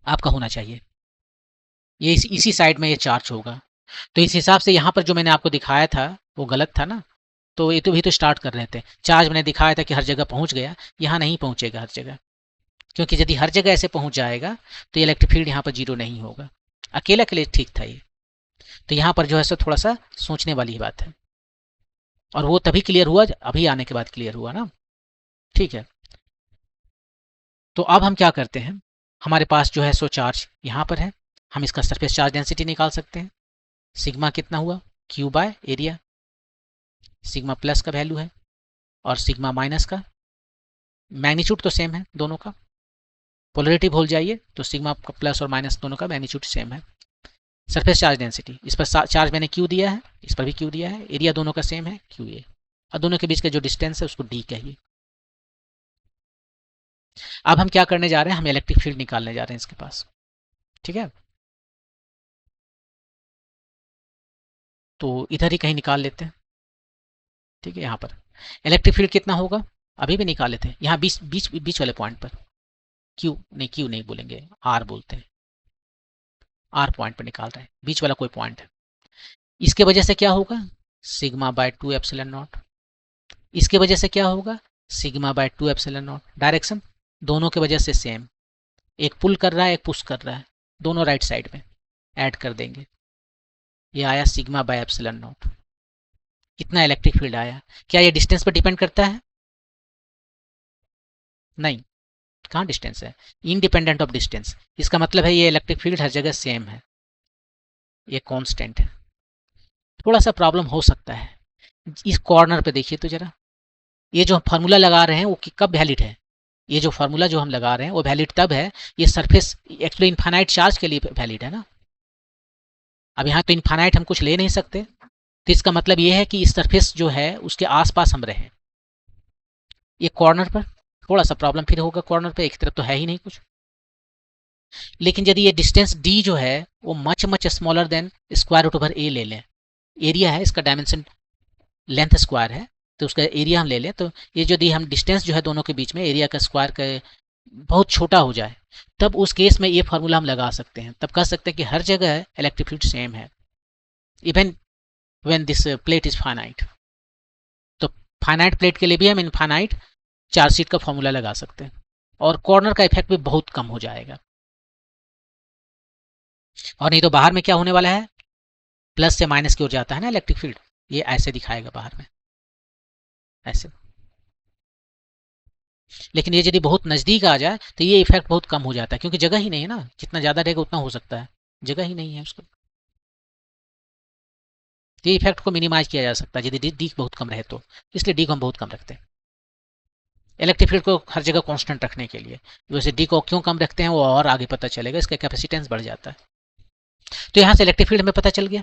आपका होना चाहिए, ये इसी साइड में ये चार्ज होगा। तो इस हिसाब से यहाँ पर जो मैंने आपको दिखाया था वो गलत था ना, तो ये तो भी तो स्टार्ट कर रहे थे, चार्ज मैंने दिखाया था कि हर जगह पहुँच गया, यहाँ नहीं पहुँचेगा हर जगह, क्योंकि यदि हर जगह ऐसे पहुँच जाएगा तो ये इलेक्ट्रिक फील्ड यहाँ पर 0 नहीं होगा। अकेला के लिए ठीक था ये, तो यहाँ पर जो है सो थोड़ा सा सोचने वाली बात है और वो तभी क्लियर हुआ अभी आने के बाद क्लियर हुआ ना। ठीक है, तो अब हम क्या करते हैं, हमारे पास जो है सो चार्ज यहाँ पर है, हम इसका सरफेस चार्ज डेंसिटी निकाल सकते हैं। सिग्मा कितना हुआ? Q by area, sigma plus का वैल्यू है और सिग्मा माइनस का, मैग्नीट्यूड तो सेम है दोनों का, पोलरिटी भूल जाइए, तो सिग्मा प्लस और माइनस दोनों का मैग्नीट्यूड सेम है। सरफेस चार्ज डेंसिटी, इस पर चार्ज मैंने Q दिया है, इस पर भी Q दिया है, एरिया दोनों का सेम है QA, और दोनों के बीच का जो डिस्टेंस है उसको D कहिए। अब हम क्या करने जा रहे हैं, हम इलेक्ट्रिक फील्ड निकालने जा रहे हैं इसके पास, ठीक है, तो इधर ही कहीं निकाल लेते हैं। ठीक है, यहाँ पर इलेक्ट्रिक फील्ड कितना होगा अभी भी निकाल लेते हैं, यहाँ बीच बीच बीच वाले पॉइंट पर, क्यू नहीं बोलेंगे, आर बोलते हैं, आर पॉइंट पर निकाल रहे हैं, बीच वाला कोई पॉइंट है। इसके वजह से क्या होगा? सिग्मा बाय 2 एप्सिलॉन नॉट, इसके वजह से क्या होगा? Sigma bye 2 epsilon not. Direction दोनों के वजह से सेम, एक पुल कर रहा है एक पुश कर रहा है, दोनों राइट साइड में ऐड कर देंगे, ये आया सिग्मा बाय एप्सिलॉन नॉट। कितना इलेक्ट्रिक फील्ड आया? क्या ये डिस्टेंस पर डिपेंड करता है? नहीं, कहाँ डिस्टेंस है, इंडिपेंडेंट ऑफ डिस्टेंस, इसका मतलब है ये इलेक्ट्रिक फील्ड हर जगह सेम है, ये कांस्टेंट है। थोड़ा सा प्रॉब्लम हो सकता है, इस कॉर्नर पे देखिए तो जरा, ये जो फार्मूला लगा रहे हैं वो कब वैलिड है? ये जो फार्मूला जो हम लगा रहे हैं वो वैलिड तब है, ये सरफेस एक्चुअली इनफाइनाइट चार्ज के लिए वैलिड है ना। अब यहाँ तो इनफाइनाइट हम कुछ ले नहीं सकते, तो इसका मतलब ये है कि इस सरफेस जो है उसके आसपास हम रहें। ये कॉर्नर पर थोड़ा सा प्रॉब्लम फिर होगा, कॉर्नर पे एक तरफ तो है ही नहीं कुछ। लेकिन यदि ये डिस्टेंस d जो है वो much much smaller than square root over a ले लें, एरिया है इसका डायमेंशन लेंथ स्क्वायर है, तो उसका एरिया हम ले लें, तो ये यदि हम डिस्टेंस जो है दोनों के बीच में एरिया का स्क्वायर का बहुत छोटा हो जाए, तब उस केस में ये फार्मूला हम लगा सकते हैं। तब कह सकते हैं कि हर जगह इलेक्ट्रिक फील्ड सेम है, even when this plate is finite. तो फाइनाइट प्लेट के लिए भी हम इनफाइनाइट चार्ज शीट का फॉर्मूला लगा सकते हैं, और कॉर्नर का इफेक्ट भी बहुत कम हो जाएगा। और नहीं तो बाहर में क्या होने वाला है, प्लस से माइनस की ओर जाता है ना इलेक्ट्रिक फील्ड, ये ऐसे दिखाएगा बाहर में, ऐसे। लेकिन ये यदि बहुत नज़दीक आ जाए तो ये इफेक्ट बहुत कम हो जाता है, क्योंकि जगह ही नहीं है ना, जितना ज़्यादा रहेगा उतना हो सकता है, जगह ही नहीं है उसको। तो ये इफेक्ट को मिनिमाइज किया जा सकता है यदि डी बहुत कम रहे तो, इसलिए डी को हम बहुत कम रखते हैं इलेक्ट्रिक फील्ड को हर जगह कांस्टेंट रखने के लिए। वैसे डी को क्यों कम रखते हैं वो और आगे पता चलेगा, इसका कैपेसिटेंस बढ़ जाता है। तो यहाँ से इलेक्ट्रिक फील्ड हमें पता चल गया,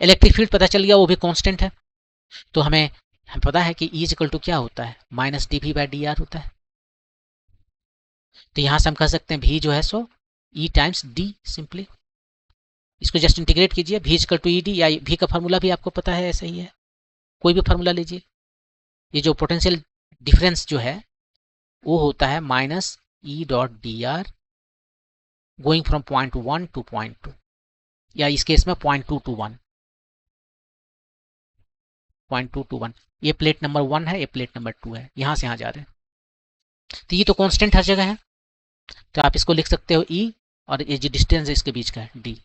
इलेक्ट्रिक फील्ड पता चल गया, वो भी कांस्टेंट है। तो हमें पता है कि E इक्वल टू क्या होता है, minus d V by d r होता है। तो यहाँ से हम कह सकते हैं भी जो है सो E टाइम्स डी, सिंपली इसको जस्ट इंटीग्रेट कीजिए, भी इक्वल टू ई डी, या भी का फार्मूला भी आपको पता है, ऐसा ही है, कोई भी फार्मूला लीजिए। ये जो पोटेंशियल डिफरेंस जो है वो होता है minus E dot D R going from point 1 two point 2, या इस केस में पॉइंट 2 टू 1, पॉइंट 2 टू 1। ये प्लेट नंबर 1 है, ये प्लेट नंबर 2 है, यहाँ से यहाँ जा रहे हैं। तो ये तो कांस्टेंट हर जगह है, तो आप इसको लिख सकते हो E, और ये जो डिस्टेंस है इसके बीच का है D।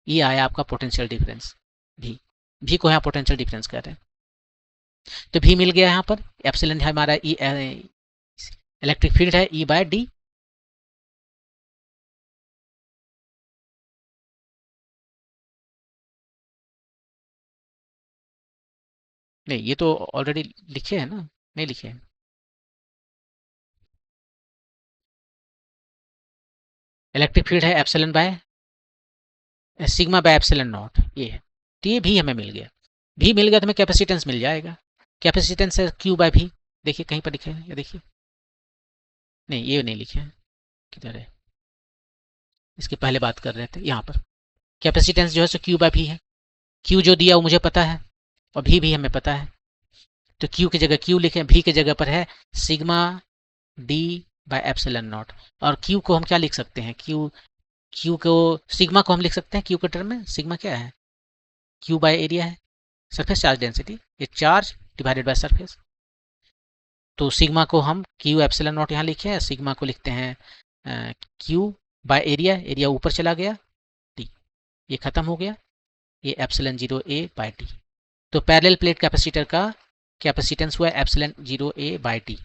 ये आया आपका पोटेंशियल डिफरेंस, भी को यहाँ पोटेंशियल डिफरेंस कह रहे हैं। तो भी मिल गया यहाँ पर, एप्सिलॉन है हमारा E, इलेक्ट्रिक फील्ड है E बाय डी। नहीं, ये तो ऑलरेडी लिखे हैं ना, नहीं लिखे हैं। इलेक्ट्रिक फील्ड है epsilon by sigma bye epsilon not, ये है। तो ये भी हमें मिल गया, भी मिल गया तो हमें कैपेसिटेंस मिल जाएगा। कैपेसिटेंस है Q बाय भी, देखिए कहीं पर लिखे हैं, ये देखिए, नहीं ये नहीं लिखे हैं, किधर है, इसके पहले बात कर रहे थे यहाँ पर। कैपेसिटेंस जो है सो Q बाय भी है, Q जो दिया वो मुझे पता है, और भी हमें पता है। तो Q की जगह Q लिखें, भी की जगह पर है sigma D by epsilon not. और Q को हम क्या लिख सकते हैं, Q को सिग्मा को हम लिख सकते हैं Q के टर्म में। सिग्मा क्या है, Q बाय एरिया है, सरफेस चार्ज डेंसिटी, ये चार्ज डिवाइडेड बाय सरफेस। तो सिग्मा को हम Q एप्सिलॉन नॉट यहाँ लिखे हैं, सिग्मा को लिखते हैं Q बाय एरिया, एरिया ऊपर चला गया डी, ये खत्म हो गया, ये एप्सिलॉन 0 A बाय डी। तो पैरेलल प्लेट कैपेसिटर का कैपेसिटेंस हुआ एप्सिलॉन 0 A बाय डी।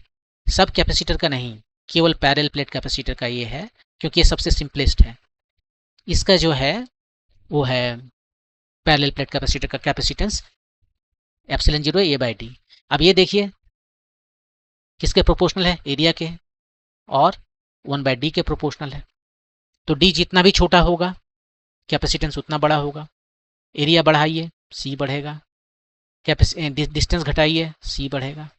सब कैपेसिटर का नहीं, केवल पैरेलल प्लेट कैपेसिटर का ये है, क्योंकि ये सबसे सिंपलेस्ट है। इसका जो है वो है पैरेलल प्लेट कैपेसिटर का capacitance epsilon 0 A by D. अब ये देखिए किसके प्रोपोर्शनल है, एरिया के, और 1 बाय डी के प्रोपोर्शनल है। तो डी जितना भी छोटा होगा कैपेसिटेंस उतना बड़ा होगा। एरिया बढ़ाइए सी बढ़ेगा, डिस्टेंस घटाइए सी बढ़ेगा।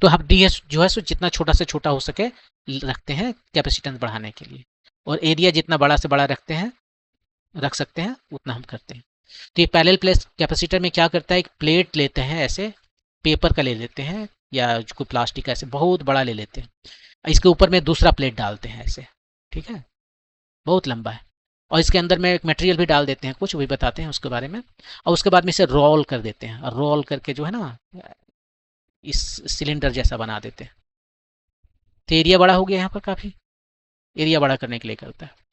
तो हम डी जो है सो जितना छोटा से छोटा हो सके रखते हैं कैपेसिटेंस बढ़ाने के लिए, और एरिया जितना बड़ा से बड़ा रख सकते हैं उतना हम करते हैं। तो ये पैरेलल प्लेट कैपेसिटर में क्या करता है, एक प्लेट लेते हैं ऐसे, पेपर का ले लेते हैं या कोई प्लास्टिक का ऐसे बहुत बड़ा ले लेते हैं, इसके ऊपर में दूसरा प्लेट डालते हैं ऐसे, ठीक है, बहुत लंबा है, और इसके अंदर में एक मटेरियल भी डाल देते हैं, कुछ भी बताते हैं उसके बारे में, और उसके बाद में इसे रोल कर देते हैं, और रोल करके जो है ना इस सिलेंडर जैसा बना देते हैं। तो एरिया बड़ा हो गया यहाँ पर, काफ़ी एरिया बड़ा करने के लिए करता है।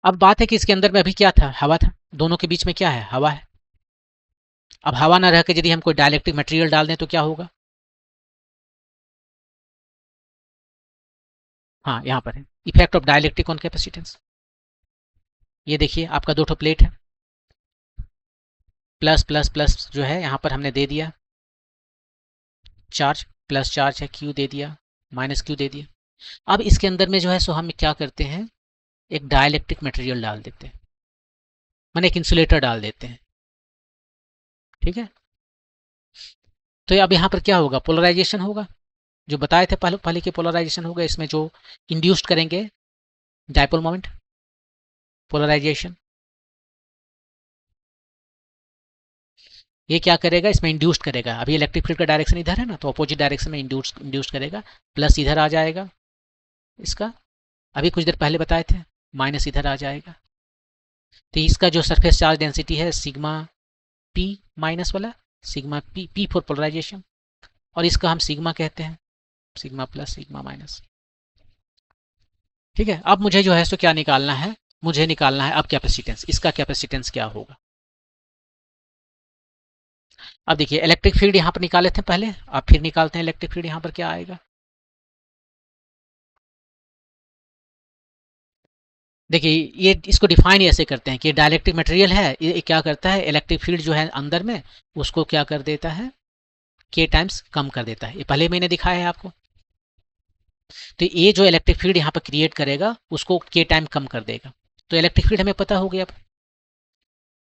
अब बात है कि इसके अंदर में अभी क्या था, हवा था, दोनों के बीच में क्या है, हवा है। अब हवा ना रह के यदि हम कोई डाइलेक्ट्रिक मटेरियल डाल दें तो क्या होगा, हाँ यहाँ पर है effect of dielectric on capacitance. ये देखिए आपका दो ठो प्लेट है, प्लस प्लस प्लस जो है यहाँ पर हमने दे दिया चार्ज, प्लस चार्ज है Q दे दिया, माइनस Q दे दिया। अब इसके अंदर में जो है सो हम क्या करते हैं, एक डाइलेक्ट्रिक मटेरियल डाल देते हैं, माने एक इंसुलेटर डाल देते हैं, ठीक है। तो अब यहाँ पर क्या होगा, पोलराइजेशन होगा, जो बताए थे पहले की पोलराइजेशन होगा, इसमें जो इंड्यूस्ड करेंगे डायपोल मोमेंट, पोलराइजेशन, ये क्या करेगा, इसमें इंड्यूस्ड करेगा। अभी इलेक्ट्रिक फील्ड का डायरेक्शन इधर है ना, तो अपोजिट डायरेक्शन में इंड्यूस्ड करेगा। प्लस इधर आ जाएगा इसका, अभी कुछ देर पहले बताए थे, माइनस इधर आ जाएगा। तो इसका जो सरफेस चार्ज डेंसिटी है सिग्मा पी माइनस वाला, sigma P, P for polarization, और इसका हम सिग्मा कहते हैं, सिग्मा प्लस सिग्मा माइनस। ठीक है, अब मुझे जो है सो क्या निकालना है, मुझे निकालना है अब कैपेसिटेंस। इसका कैपेसिटेंस क्या होगा। अब देखिए इलेक्ट्रिक फील्ड यहाँ पर निकाले थे पहले, अब फिर निकालते हैं इलेक्ट्रिक फील्ड यहाँ पर क्या आएगा। देखिए ये इसको डिफाइन ऐसे करते हैं कि डाइलेक्ट्रिक मटेरियल है, ये क्या करता है, इलेक्ट्रिक फील्ड जो है अंदर में उसको क्या कर देता है, के टाइम्स कम कर देता है। ये पहले मैंने दिखाया है आपको। तो ये जो इलेक्ट्रिक फील्ड यहाँ पर क्रिएट करेगा उसको के टाइम कम कर देगा। तो इलेक्ट्रिक फील्ड हमें पता हो गया। अब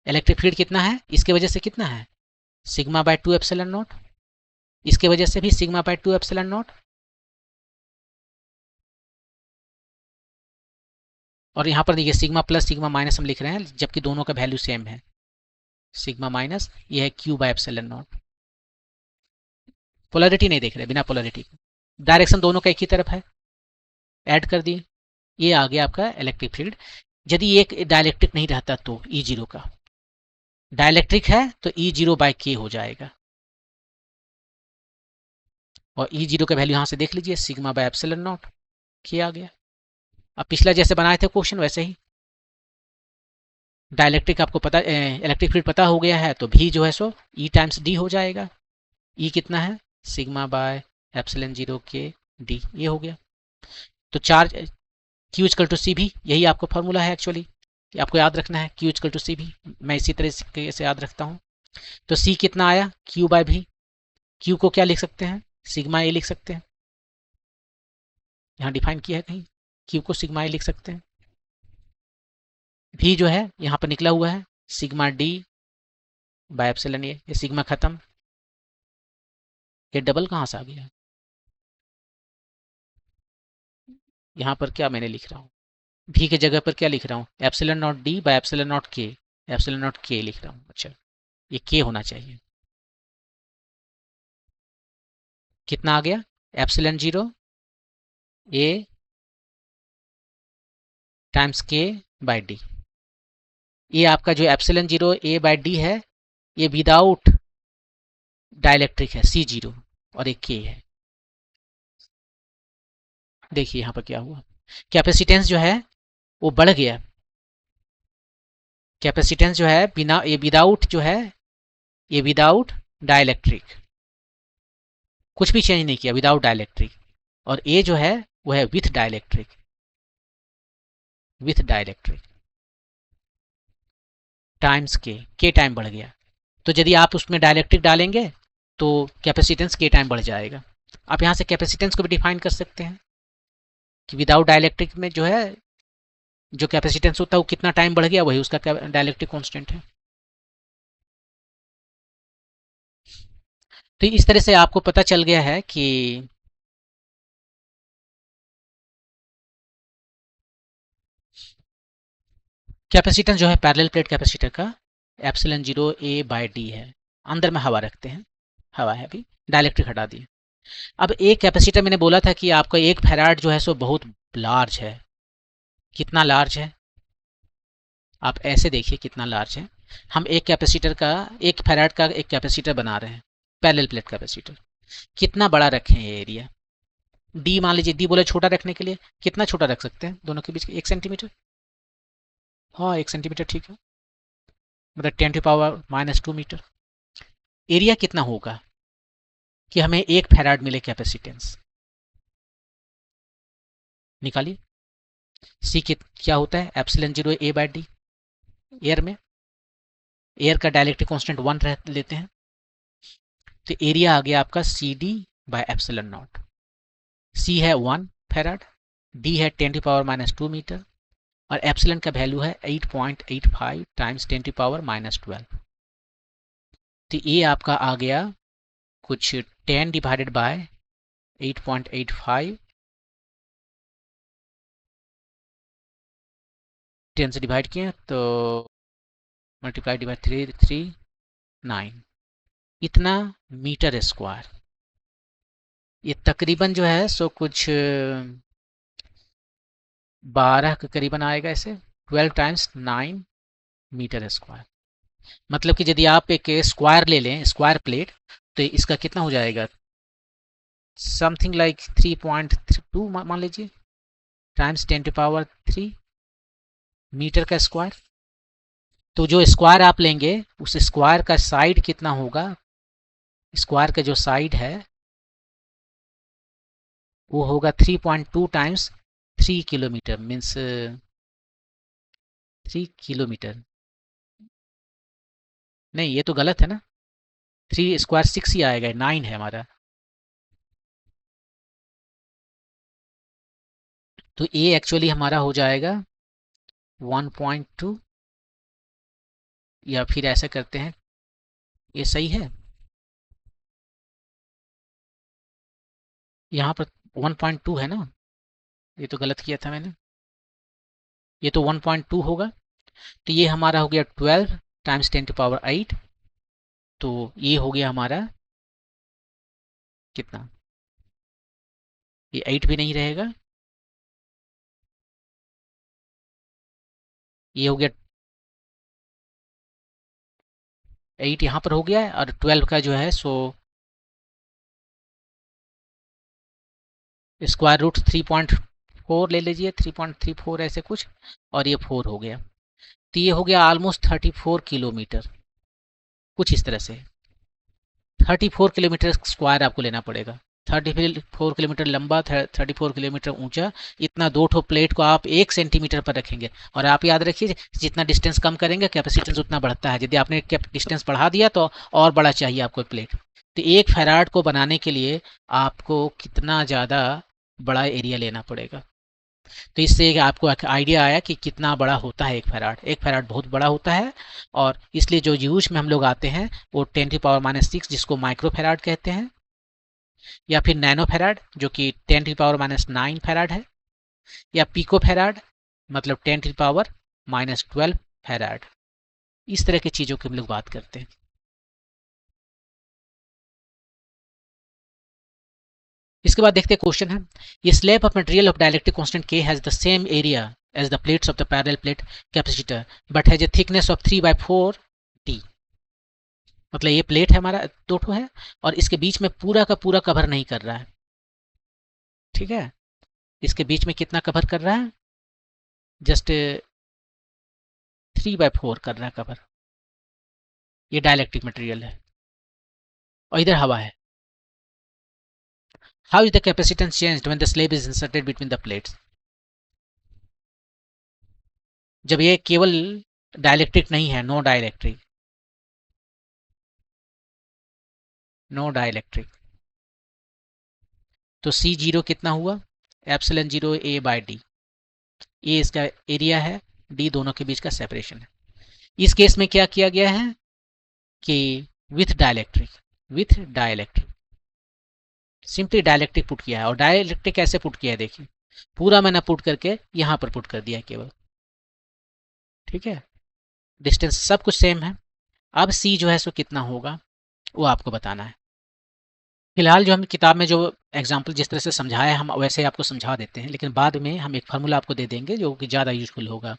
इलेक्ट्रिक फील्ड कितना है, इसके वजह से कितना है, सिग्मा बाय 2 एप्सिलॉन नॉट, इसके वजह से भी सिग्मा बाय 2 एप्सिलॉन नॉट, और यहाँ पर देखिए सिग्मा प्लस सिग्मा माइनस हम लिख रहे हैं जबकि दोनों का वैल्यू सेम है, सिग्मा माइनस ये है Q by epsilon not. Polarity नहीं देख रहे, बिना पोलैरिटी, डायरेक्शन दोनों का एक ही तरफ है, ऐड कर दिए, ये आ गया आपका इलेक्ट्रिक फील्ड। यदि एक डाइलेक्ट्रिक नहीं रहता तो ई जीरो का, डाइलेक्ट्रिक है तो ई जीरो बाय के हो जाएगा, और ई जीरो का वैल्यू यहाँ से देख लीजिए, सिग्मा बाय एप्सिलॉन नॉट के आ गया। अब पिछला जैसे बनाए थे क्वेश्चन वैसे ही, डाइलेक्ट्रिक आपको पता, इलेक्ट्रिक फील्ड पता हो गया है तो भी जो है सो ई टाइम्स डी हो जाएगा। ई कितना है, सिग्मा बाय एप्सिलॉन जीरो के डी, ये हो गया। तो चार्ज क्यू इक्वल टू सी भी, यही आपको फॉर्मूला है एक्चुअली, आपको याद रखना है क्यू इक्वल टू सी भी, मैं इसी तरह से याद रखता हूँ। तो सी कितना आया, क्यू बाय भी, क्यू को क्या लिख सकते हैं, सिग्मा ए लिख सकते हैं, यहाँ डिफाइन किया है कहीं, क्यू को सिग्मा ए लिख सकते हैं। भी जो है यहाँ पर निकला हुआ है सिग्मा डी बाय एप्सिलॉन ए, ये सिग्मा खत्म, ये डबल कहाँ से आ गया, यहाँ पर क्या मैंने लिख रहा हूँ, भी की जगह पर क्या लिख रहा हूँ, epsilon not D by epsilon not के, एप्सिलॉन नॉट के लिख रहा हूँ। अच्छा ये के होना चाहिए, कितना आ गया, एप्सिलॉन जीरो ए टाइम्स के बाय डी। ये आपका जो epsilon zero A by D है ये विदाउट डाइलेक्ट्रिक है, सी जीरो, और एक के है। देखिए यहाँ पर क्या हुआ, कैपेसिटेंस जो है वो बढ़ गया, कैपेसिटेंस जो है बिना, ये विदाउट जो है, ये विदाउट डाइलेक्ट्रिक, कुछ भी चेंज नहीं किया, विदाउट डाइलेक्ट्रिक, और ए जो है वो है with dielectric, with dielectric times के टाइम बढ़ गया। तो यदि आप उसमें डाइलेक्ट्रिक डालेंगे तो कैपेसिटेंस के टाइम बढ़ जाएगा। आप यहाँ से कैपेसिटेंस को भी डिफाइन कर सकते हैं कि विदाउट डाइलेक्ट्रिक में जो है जो कैपेसिटेंस होता है वो कितना टाइम बढ़ गया, वही उसका डाइलेक्ट्रिक कांस्टेंट है। तो इस तरह से आपको पता चल गया है कि कैपेसिटेंस जो है पैरेलल प्लेट कैपेसिटर का epsilon zero A by D है, अंदर में हवा रखते हैं, हवा है, अभी डाइलेक्ट्रिक हटा दिए। अब एक कैपेसिटर मैंने बोला था कि आपका एक फैराड जो है सो बहुत लार्ज है, कितना लार्ज है, आप ऐसे देखिए कितना लार्ज है। हम एक कैपेसिटर का, एक फैराड का एक कैपेसिटर बना रहे हैं, पैरेलल प्लेट कैपेसिटर, कितना बड़ा रखें ये एरिया, डी मान लीजिए, डी बोले छोटा रखने के लिए, कितना छोटा रख सकते हैं दोनों के बीच, 1 सेंटीमीटर, हाँ 1 सेंटीमीटर ठीक है, मतलब 10⁻⁻² मीटर। एरिया कितना होगा कि हमें 1 फैराड मिले कैपेसिटेंस, निकालिए। सी क्या होता है, epsilon zero A by D, air में, एयर का डाइलेक्ट्रिक कांस्टेंट 1 लेते हैं, तो एरिया आ गया आपका C D by epsilon naught. C है 1 फैराड, डी है 10⁻⁻² मीटर, और एप्सिलॉन का वैल्यू है 8.85 टाइम्स 10⁻⁻12। तो ये आपका आ गया कुछ 10 डिवाइडेड बाय 8.85, 10 से डिवाइड किए तो मल्टीप्लाई डिवाइड 3 9, इतना मीटर स्क्वायर। ये तकरीबन जो है सो कुछ 12 के करीबन आएगा ऐसे, 12 टाइम्स 9 मीटर स्क्वायर। मतलब कि यदि आप एक स्क्वायर ले लें, स्क्वायर प्लेट, तो इसका कितना हो जाएगा, समथिंग लाइक 3.2 मान लीजिए, टाइम्स 10⁻³ मीटर का स्क्वायर। तो जो स्क्वायर आप लेंगे उस स्क्वायर का साइड कितना होगा, स्क्वायर का जो साइड है वो होगा 3.2 टाइम्स 3 किलोमीटर, मीन्स 3 किलोमीटर। नहीं, ये तो गलत है ना, 3 स्क्वायर 6 ही आएगा, 9 है हमारा। तो ये एक्चुअली हमारा हो जाएगा 1.2, या फिर ऐसा करते हैं, ये सही है, यहाँ पर 1.2 है ना, ये तो गलत किया था मैंने, ये तो 1.2 होगा। तो ये हमारा हो गया 12 टाइम्स 10⁸ तो ये हो गया हमारा कितना, ये 8 भी नहीं रहेगा, ये हो गया 8 यहाँ पर हो गया है, और 12 का जो है सो स्क्वायर रूट 3.4 ले लीजिए, 3.34 ऐसे कुछ, और ये 4 हो गया। तो ये हो गया ऑलमोस्ट 34 किलोमीटर, कुछ इस तरह से 34 किलोमीटर स्क्वायर आपको लेना पड़ेगा। 34 किलोमीटर लंबा, 34 किलोमीटर ऊंचा, इतना दो ठो प्लेट को आप 1 सेंटीमीटर पर रखेंगे। और आप याद रखिए, जितना डिस्टेंस कम करेंगे कैपेसिटेंस उतना बढ़ता है। यदि आपने डिस्टेंस बढ़ा दिया तो और बड़ा चाहिए आपको प्लेट। तो 1 फैराड को बनाने के लिए आपको कितना ज़्यादा बड़ा एरिया लेना पड़ेगा। तो इससे आपको एक आइडिया आया कि कितना बड़ा होता है 1 फैराड। 1 फैराड बहुत बड़ा होता है, और इसलिए जो यूज में हम लोग आते हैं वो 10⁻⁻⁶, जिसको माइक्रो फैराड कहते हैं, या फिर नैनो फैराड जो कि 10⁻⁹ फैराड है, या पिको फैराड मतलब 10⁻⁻12 फैराड। इस तरह की चीज़ों की हम लोग बात करते हैं। इसके बाद देखते हैं क्वेश्चन है, ये slab of material of dielectric constant K has the same area as the plates of the parallel plate capacitor but has a thickness of 3/4 T. मतलब ये प्लेट है हमारा, दो ठो है, और इसके बीच में पूरा का पूरा कवर नहीं कर रहा है, ठीक है। इसके बीच में कितना कवर कर रहा है, जस्ट 3/4 कर रहा है कवर। ये डाइलेक्ट्रिक मटेरियल है, और इधर हवा है। How is the capacitance changed when the slab is inserted between the plates. जब ये केवल डाइलेक्ट्रिक नहीं है, नो डाइलेक्ट्रिक, नो डाइलेक्ट्रिक, तो C0 कितना हुआ, ε0 A/d। ए इसका एरिया है, डी दोनों के बीच का सेपरेशन है। इस केस में क्या किया गया है कि with dielectric, with dielectric, simply dielectric put किया है। और डाइलेक्ट्रिक कैसे पुट किया है देखिए, पूरा मैंने पुट करके यहाँ पर पुट कर दिया है केवल, ठीक है। डिस्टेंस सब कुछ सेम है। अब सी जो है सो कितना होगा वो आपको बताना है। फिलहाल जो हम किताब में जो एग्जाम्पल जिस तरह से समझाया है हम वैसे आपको समझा देते हैं, लेकिन बाद में हम एक फार्मूला आपको दे देंगे जो कि ज़्यादा यूजफुल होगा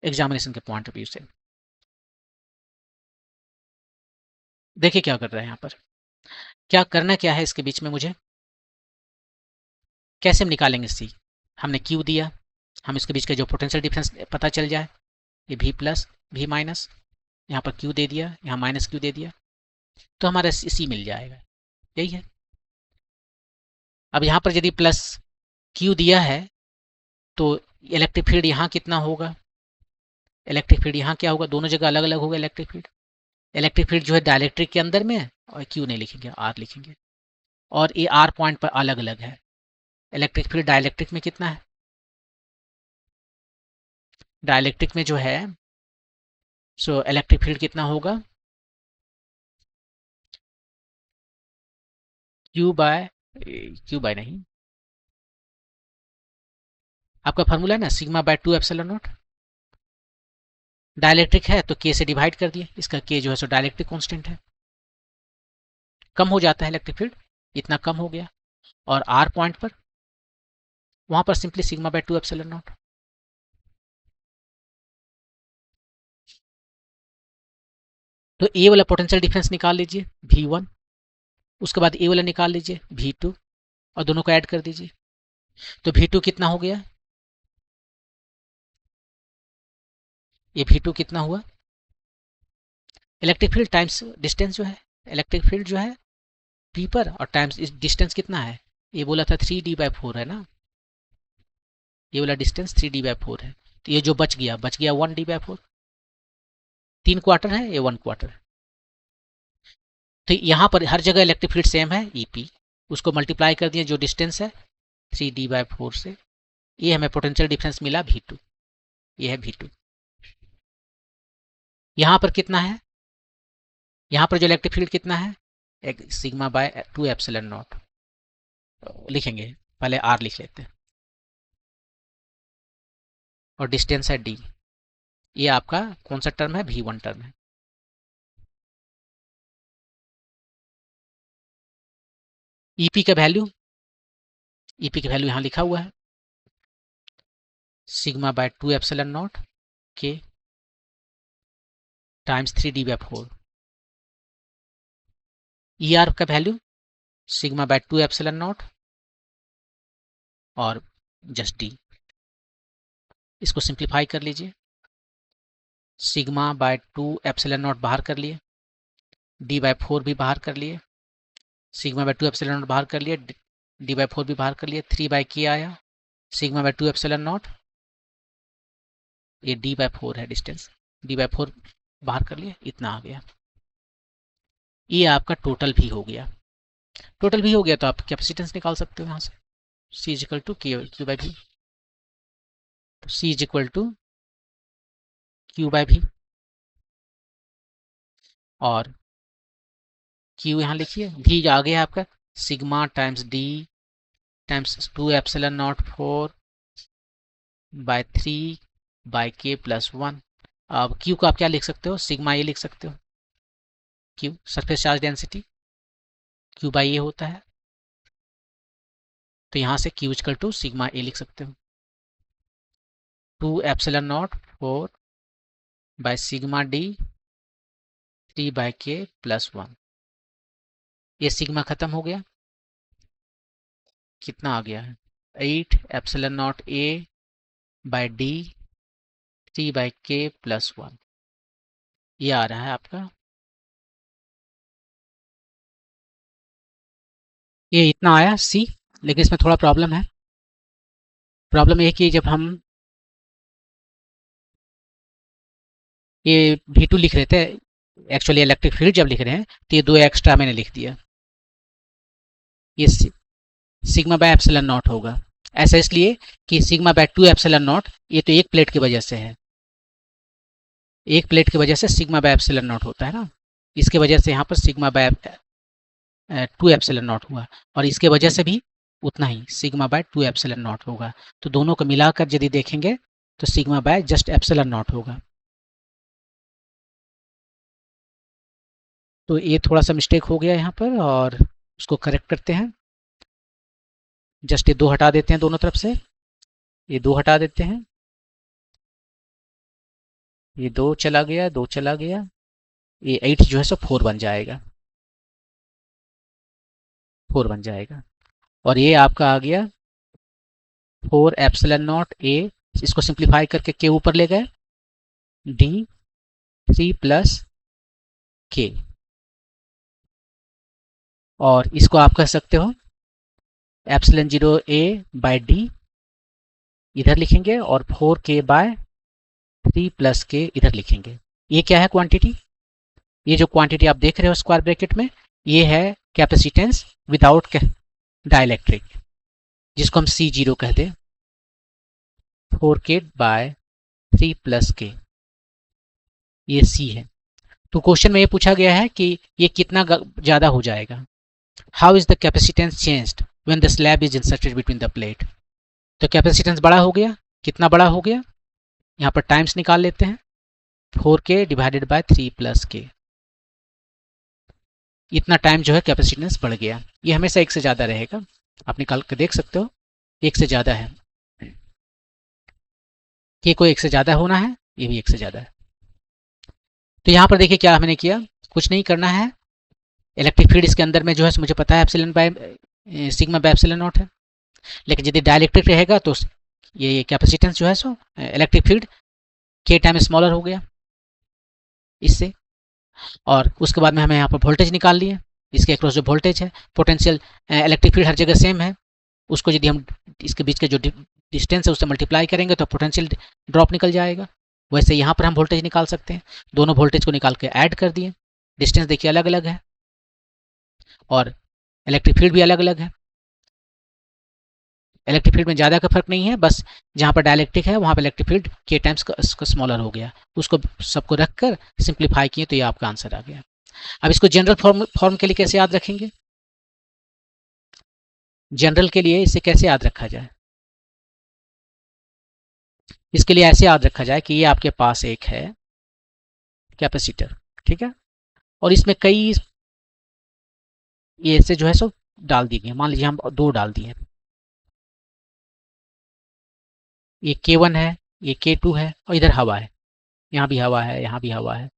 एग्जामिनेशन के पॉइंट ऑफ व्यू से। देखिए क्या कर रहे हैं यहाँ पर, क्या करना क्या है इसके बीच में, मुझे कैसे हम निकालेंगे सी। हमने क्यू दिया, हम इसके बीच का जो पोटेंशियल डिफरेंस पता चल जाए, ये V प्लस V माइनस, यहाँ पर क्यू दे दिया, यहाँ माइनस क्यू दे दिया, तो हमारा सी मिल जाएगा, यही है। अब यहाँ पर यदि प्लस क्यू दिया है तो इलेक्ट्रिक फील्ड यहाँ कितना होगा, इलेक्ट्रिक फील्ड यहाँ क्या होगा, दोनों जगह अलग अलग होगा इलेक्ट्रिक फील्ड। इलेक्ट्रिक फील्ड जो है डायलेक्ट्रिक के अंदर में है, और क्यू नहीं लिखेंगे, आर लिखेंगे, और ये आर पॉइंट पर अलग अलग है। इलेक्ट्रिक फील्ड डायलेक्ट्रिक में कितना है, डायलेक्ट्रिक में जो है सो इलेक्ट्रिक फील्ड कितना होगा, क्यू बाय नहीं, आपका फार्मूला है ना σ/2 एप्सिलॉन नॉट। डायलेक्ट्रिक है तो के से डिवाइड कर दिए, इसका के जो है सो डायलेक्ट्रिक कांस्टेंट है। कम हो जाता है इलेक्ट्रिक फील्ड, इतना कम हो गया। और आर पॉइंट पर वहां पर simply sigma bye 2 epsilon not. तो ए वाला पोटेंशियल डिफरेंस निकाल लीजिए V1, उसके बाद ए वाला निकाल लीजिए V2 और दोनों को ऐड कर दीजिए। तो V2 कितना हो गया, ये V2 कितना हुआ, इलेक्ट्रिक फील्ड टाइम्स डिस्टेंस जो है, इलेक्ट्रिक फील्ड जो है P पर और टाइम्स इस डिस्टेंस कितना है, ये बोला था 3D/4 है ना, ये वाला डिस्टेंस 3D/4 है। तो ये जो बच गया 1D/4, 3 क्वार्टर है, ये 1 क्वार्टर। तो यहाँ पर हर जगह इलेक्ट्रिक फील्ड सेम है EP, उसको मल्टीप्लाई कर दिए जो डिस्टेंस है 3D/4 से, ये हमें पोटेंशियल डिफरेंस मिला V2, ये है V2। यहाँ पर कितना है, यहाँ पर जो इलेक्ट्रिक फील्ड कितना है, एक सिग्मा बाय 2 एप्सिलॉन नॉट लिखेंगे, पहले R लिख लेते हैं और डिस्टेंस है D। ये आपका कौन सा टर्म है, V1 टर्म है। EP का वैल्यू, EP की वैल्यू यहाँ लिखा हुआ है सिग्मा बाय 2 एप्सिलॉन नॉट के टाइम्स 3D/4। ER का value sigma bye 2 epsilon not और जस्ट D। इसको सिंप्लीफाई कर लीजिए, सिग्मा बाय 2 एप्सिलॉन नॉट बाहर कर लिए, D/4 भी बाहर कर लिए, सिग्मा बाय 2 एप्सिलॉन नॉट बाहर कर लिए, D/4 भी बाहर कर लिए, 3/k आया, सिग्मा बाय 2 एप्सिलॉन नॉट, ये D/4 है डिस्टेंस, D/4 बाहर कर लिए, इतना आ गया। ये आपका टोटल भी हो गया। टोटल भी हो गया तो आप कैपेसिटेंस निकाल सकते हो यहाँ से, C is equal to Q/V। तो C is equal to Q/V और Q यहाँ लिखिए, V आ गया आपका sigma times D times 2 epsilon naught 4 by 3/k plus 1। अब Q को आप क्या लिख सकते हो, सिग्मा ए लिख सकते हो, Q surface charge density Q/A होता है। तो यहाँ से Q इक्वल टू सिग्मा ए लिख सकते हो, 2 epsilon naught 4 by sigma D 3/k plus 1। ये सिग्मा खत्म हो गया, कितना आ गया है 8 epsilon naught A by D 3/k plus 1। ये आ रहा है आपका, ये इतना आया C। लेकिन इसमें थोड़ा प्रॉब्लम है, प्रॉब्लम ये कि जब हम ये V2 लिख रहे थे, एक्चुअली इलेक्ट्रिक फील्ड जब लिख रहे हैं तो ये 2 एक्स्ट्रा मैंने लिख दिया, ये सिग्मा बाय एप्सिलॉन नॉट होगा। ऐसा इसलिए कि सिग्मा बाय 2 एप्सिलॉन नॉट ये तो एक प्लेट की वजह से है, एक प्लेट की वजह से सिग्मा बाय एप्सिलॉन नॉट होता है ना, इसके वजह से यहाँ पर सिग्मा बाय 2 एप्सिलॉन नॉट हुआ, और इसके वजह से भी उतना ही सिग्मा बाय 2 एप्सिलॉन नॉट होगा। तो दोनों को मिलाकर यदि देखेंगे तो sigma by just epsilon not होगा। तो ये थोड़ा सा मिस्टेक हो गया यहाँ पर और उसको करेक्ट करते हैं। जस्ट ये 2 हटा देते हैं दोनों तरफ से, ये 2 हटा देते हैं, ये 2 चला गया, 2 चला गया, ये 8 जो है सो 4 बन जाएगा, 4 बन जाएगा। और ये आपका आ गया 4 एप्सिलॉन नॉट A, इसको सिंप्लीफाई करके K ऊपर ले गए, D 3 प्लस K, और इसको आप कह सकते हो एप्सिलॉन 0 A बाय D इधर लिखेंगे और 4K बाय 3 प्लस K इधर लिखेंगे। ये क्या है क्वांटिटी, ये जो क्वांटिटी आप देख रहे हो स्क्वायर ब्रैकेट में, ये है कैपेसिटेंस विदाउट डाइलेक्ट्रिक, जिसको हम C0 कह दें, 4K बाय 3 प्लस K, ये C है। तो क्वेश्चन में ये पूछा गया है कि ये कितना ज़्यादा हो जाएगा, how is the capacitance changed when the slab is inserted between the plate. तो कैपेसिटेंस बड़ा हो गया, कितना बड़ा हो गया, यहाँ पर टाइम्स निकाल लेते हैं, 4K divided by 3 plus K। इतना टाइम जो है कैपेसिटेंस बढ़ गया। ये हमेशा 1 से ज़्यादा रहेगा, आप निकाल के देख सकते हो, 1 से ज़्यादा है। के को 1 से ज़्यादा होना है, ये भी 1 से ज़्यादा है। तो यहाँ पर देखिए क्या हमने किया, कुछ नहीं करना है। इलेक्ट्रिक फील्ड इसके अंदर में जो है मुझे पता है epsilon by sigma bye epsilon not है, लेकिन यदि डाइलेक्ट्रिक रहेगा तो ये कैपेसिटेंस जो है सो इलेक्ट्रिक फील्ड के टाइम स्मॉलर हो गया इससे। और उसके बाद में हमें यहाँ पर वोल्टेज निकाल लिए, इसके अक्रॉस जो वोल्टेज है, पोटेंशियल इलेक्ट्रिक फील्ड हर जगह सेम है, उसको यदि हम इसके बीच के जो डिस्टेंस है उससे मल्टीप्लाई करेंगे तो पोटेंशियल ड्रॉप निकल जाएगा। वैसे यहाँ पर हम वोल्टेज निकाल सकते हैं, दोनों वोल्टेज को निकाल के ऐड कर दिए, डिस्टेंस देखिए अलग अलग है और इलेक्ट्रिक फील्ड भी अलग अलग है। इलेक्ट्रिक फील्ड में ज़्यादा का फर्क नहीं है, बस जहाँ पर डायलेक्ट्रिक है वहाँ पर इलेक्ट्रिक फील्ड के टाइम्स का स्मॉलर हो गया, उसको सबको रखकर सिंप्लीफाई किए तो ये आपका आंसर आ गया। अब इसको जनरल फॉर्म के लिए कैसे याद रखेंगे, जनरल के लिए इसे कैसे याद रखा जाए, इसके लिए ऐसे याद रखा जाए कि ये आपके पास एक है कैपेसिटर, ठीक है, और इसमें कई ये ऐसे जो है सो डाल दी गई, मान लीजिए हम 2 डाल दिए, ये K1 है, ये K2 है और इधर हवा है, यहाँ भी हवा है, यहाँ भी हवा है।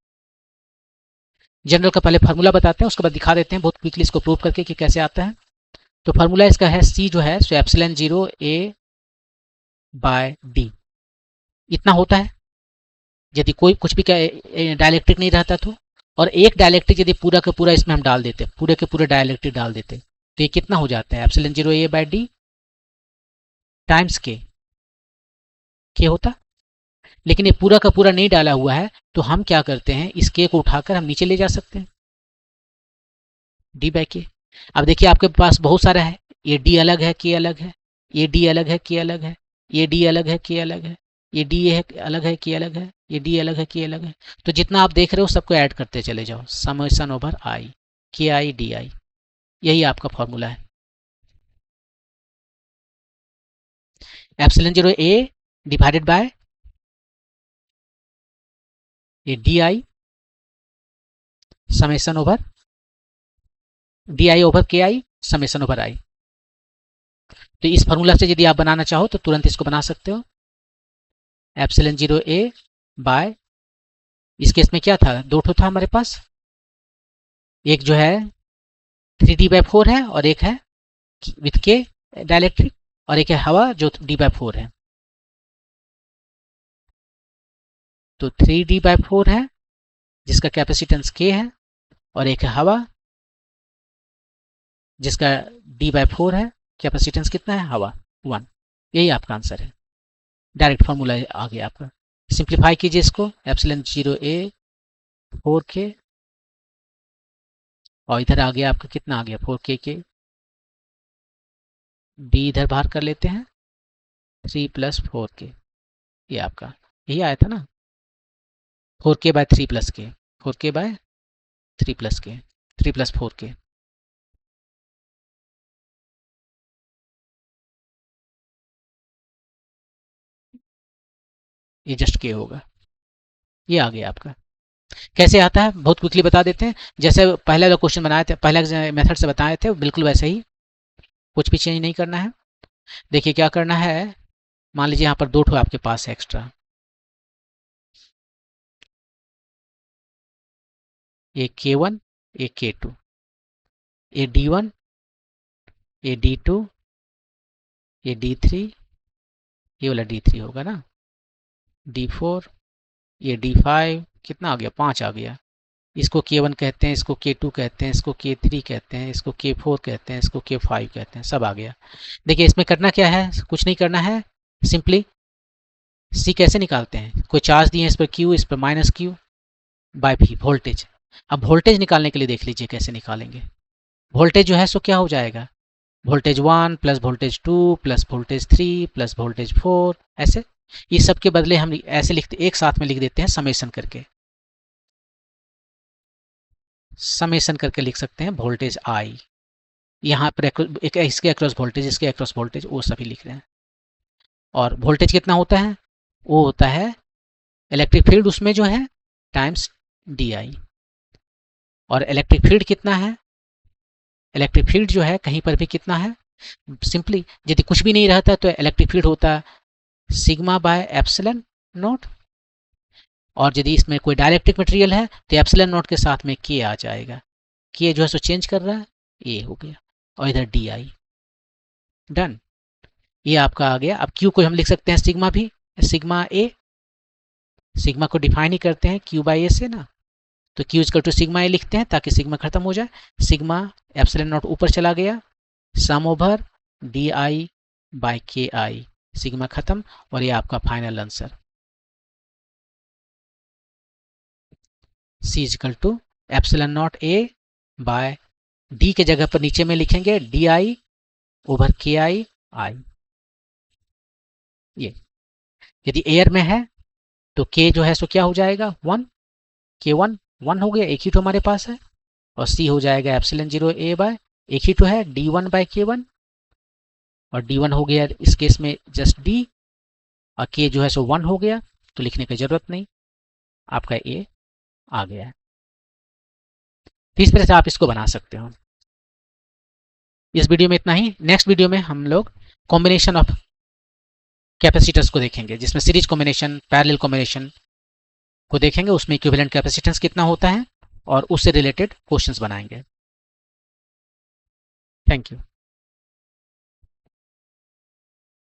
जनरल का पहले फार्मूला बताते हैं, उसके बाद दिखा देते हैं बहुत क्विकली इसको प्रूव करके कि कैसे आता है। तो फार्मूला इसका है C जो है सो एप्सिलॉन 0 A बाय D इतना होता है यदि कोई कुछ भी डायलेक्ट्रिक नहीं रहता तो, और एक डायलेक्ट्रिक यदि पूरा का पूरा इसमें हम डाल देते, पूरे के पूरे डायलेक्ट्रिक डाल देते तो ये कितना हो जाता है, epsilon 0 A by D times K होता। लेकिन ये पूरा का पूरा नहीं डाला हुआ है तो हम क्या करते हैं, इस के को उठाकर हम नीचे ले जा सकते हैं, डी बाई के। अब देखिए आपके पास बहुत सारा है, ये डी अलग है, के अलग है, ये डी अलग है, के अलग है, ये डी अलग है, के अलग है, ये डी है अलग है, के अलग है, ये डी अलग है, के अलग है। तो जितना आप देख रहे हो सबको ऐड करते चले जाओ, समेशन ओवर आई, के आई डी आई, यही आपका फॉर्मूला है। एप्सिलॉन 0 ए डिवाइडेड बाय ये D I summation over D I over के आई समेशन ओवर आई। तो इस फॉर्मूला से यदि आप बनाना चाहो तो तुरंत इसको बना सकते हो, एप्सिलॉन 0 ए बाय, इस केस में क्या था, 2 ठो था हमारे पास, एक जो है 3D/4 है और एक है विथ के डायलेक्ट्रिक, और एक है हवा जो D/4 है। तो 3D/4 है जिसका कैपेसिटेंस K है, और एक है हवा जिसका D/4 है, कैपेसिटेंस कितना है हवा 1। यही आपका आंसर है, डायरेक्ट फॉर्मूला आ गया आपका। सिंप्लीफाई कीजिए इसको, एप्सिलॉन 0 A 4K और इधर आ गया आपका कितना आ गया 4K के, D इधर बाहर कर लेते हैं, 3 + 4K, ये आपका यही आया था ना, 4K bye 3 + K, 4K bye 3 + K, 3 + 4K। ये जस्ट K होगा, ये आ गया आपका। कैसे आता है बहुत क्विकली बता देते हैं, जैसे पहले वाला क्वेश्चन बनाए थे, पहले मेथड से बताए थे बिल्कुल वैसे ही, कुछ भी चेंज नहीं करना है। देखिए क्या करना है, मान लीजिए यहाँ पर 2 ठो आपके पास है एक्स्ट्रा, एक K1 एक K2, ये D1 ये D2 ये D3, ये वाला D3 होगा ना, D4 ये D5, कितना आ गया 5 आ गया। इसको K1 कहते हैं, इसको K2 कहते हैं, इसको K3 कहते हैं, इसको K4 कहते हैं, इसको K5 कहते हैं, सब आ गया। देखिए इसमें करना क्या है, कुछ नहीं करना है, सिंपली C कैसे निकालते हैं, कोई चार्ज दिए इस पर Q, इस पर -Q बाय V वोल्टेज। अब वोल्टेज निकालने के लिए देख लीजिए कैसे निकालेंगे, वोल्टेज जो है सो क्या हो जाएगा, वोल्टेज 1 + वोल्टेज 2 + वोल्टेज 3 + वोल्टेज 4, ऐसे। ये सब के बदले हम ऐसे लिखते, एक साथ में लिख देते हैं समेशन करके, समेशन करके लिख सकते हैं वोल्टेज आई, यहाँ पर एक इसके अक्रॉस वोल्टेज, इसके अक्रॉस वोल्टेज, वो सभी लिख रहे हैं। और वोल्टेज कितना होता है, वो होता है इलेक्ट्रिक फील्ड उसमें जो है टाइम्स डी आई, और इलेक्ट्रिक फील्ड कितना है इलेक्ट्रिक फील्ड जो है कहीं पर भी कितना है, सिंपली यदि कुछ भी नहीं रहता तो इलेक्ट्रिक फील्ड होता है सिग्मा बाय एप्सिलॉन नॉट, और यदि इसमें कोई डाइलेक्ट्रिक मटेरियल है तो एप्सिलॉन नॉट के साथ में के आ जाएगा, के जो है सो चेंज कर रहा है, ए हो गया, और इधर डी आई, डन। ये आपका आ गया। अब क्यू को हम लिख सकते हैं सिग्मा भी, सिग्मा ए, सिग्मा को डिफाइन ही करते हैं क्यू बाई ए से ना, तो क्यू इजकल टू सिग्मा ए लिखते हैं ताकि सिग्मा खत्म हो जाए, सिग्मा एप्सिलॉन नॉट ऊपर चला गया, sum over D I by K I, sigma खत्म, और ये आपका final answer C equal to epsilon naught A by D के जगह पर नीचे में लिखेंगे डी आई ओवर के आई आई। ये यदि एयर में है तो के जो है सो क्या हो जाएगा 1, के 1 हो गया, एक ही तो हमारे पास है, और सी हो जाएगा एप्सिलॉन 0 ए बाय एक ही तो है डी 1 बाय के 1, और डी 1 हो गया इस केस में जस्ट डी, और के जो है सो 1 हो गया तो लिखने की जरूरत नहीं, आपका ए आ गया है। इस तरह से आप इसको बना सकते हो। इस वीडियो में इतना ही। नेक्स्ट वीडियो में हम लोग कॉम्बिनेशन ऑफ कैपेसिटर्स को देखेंगे, जिसमें सीरीज कॉम्बिनेशन, पैरेलल कॉम्बिनेशन को देखेंगे, उसमें इक्विवेलेंट कैपेसिटेंस कितना होता है और उससे रिलेटेड क्वेश्चंस बनाएंगे। Thank you.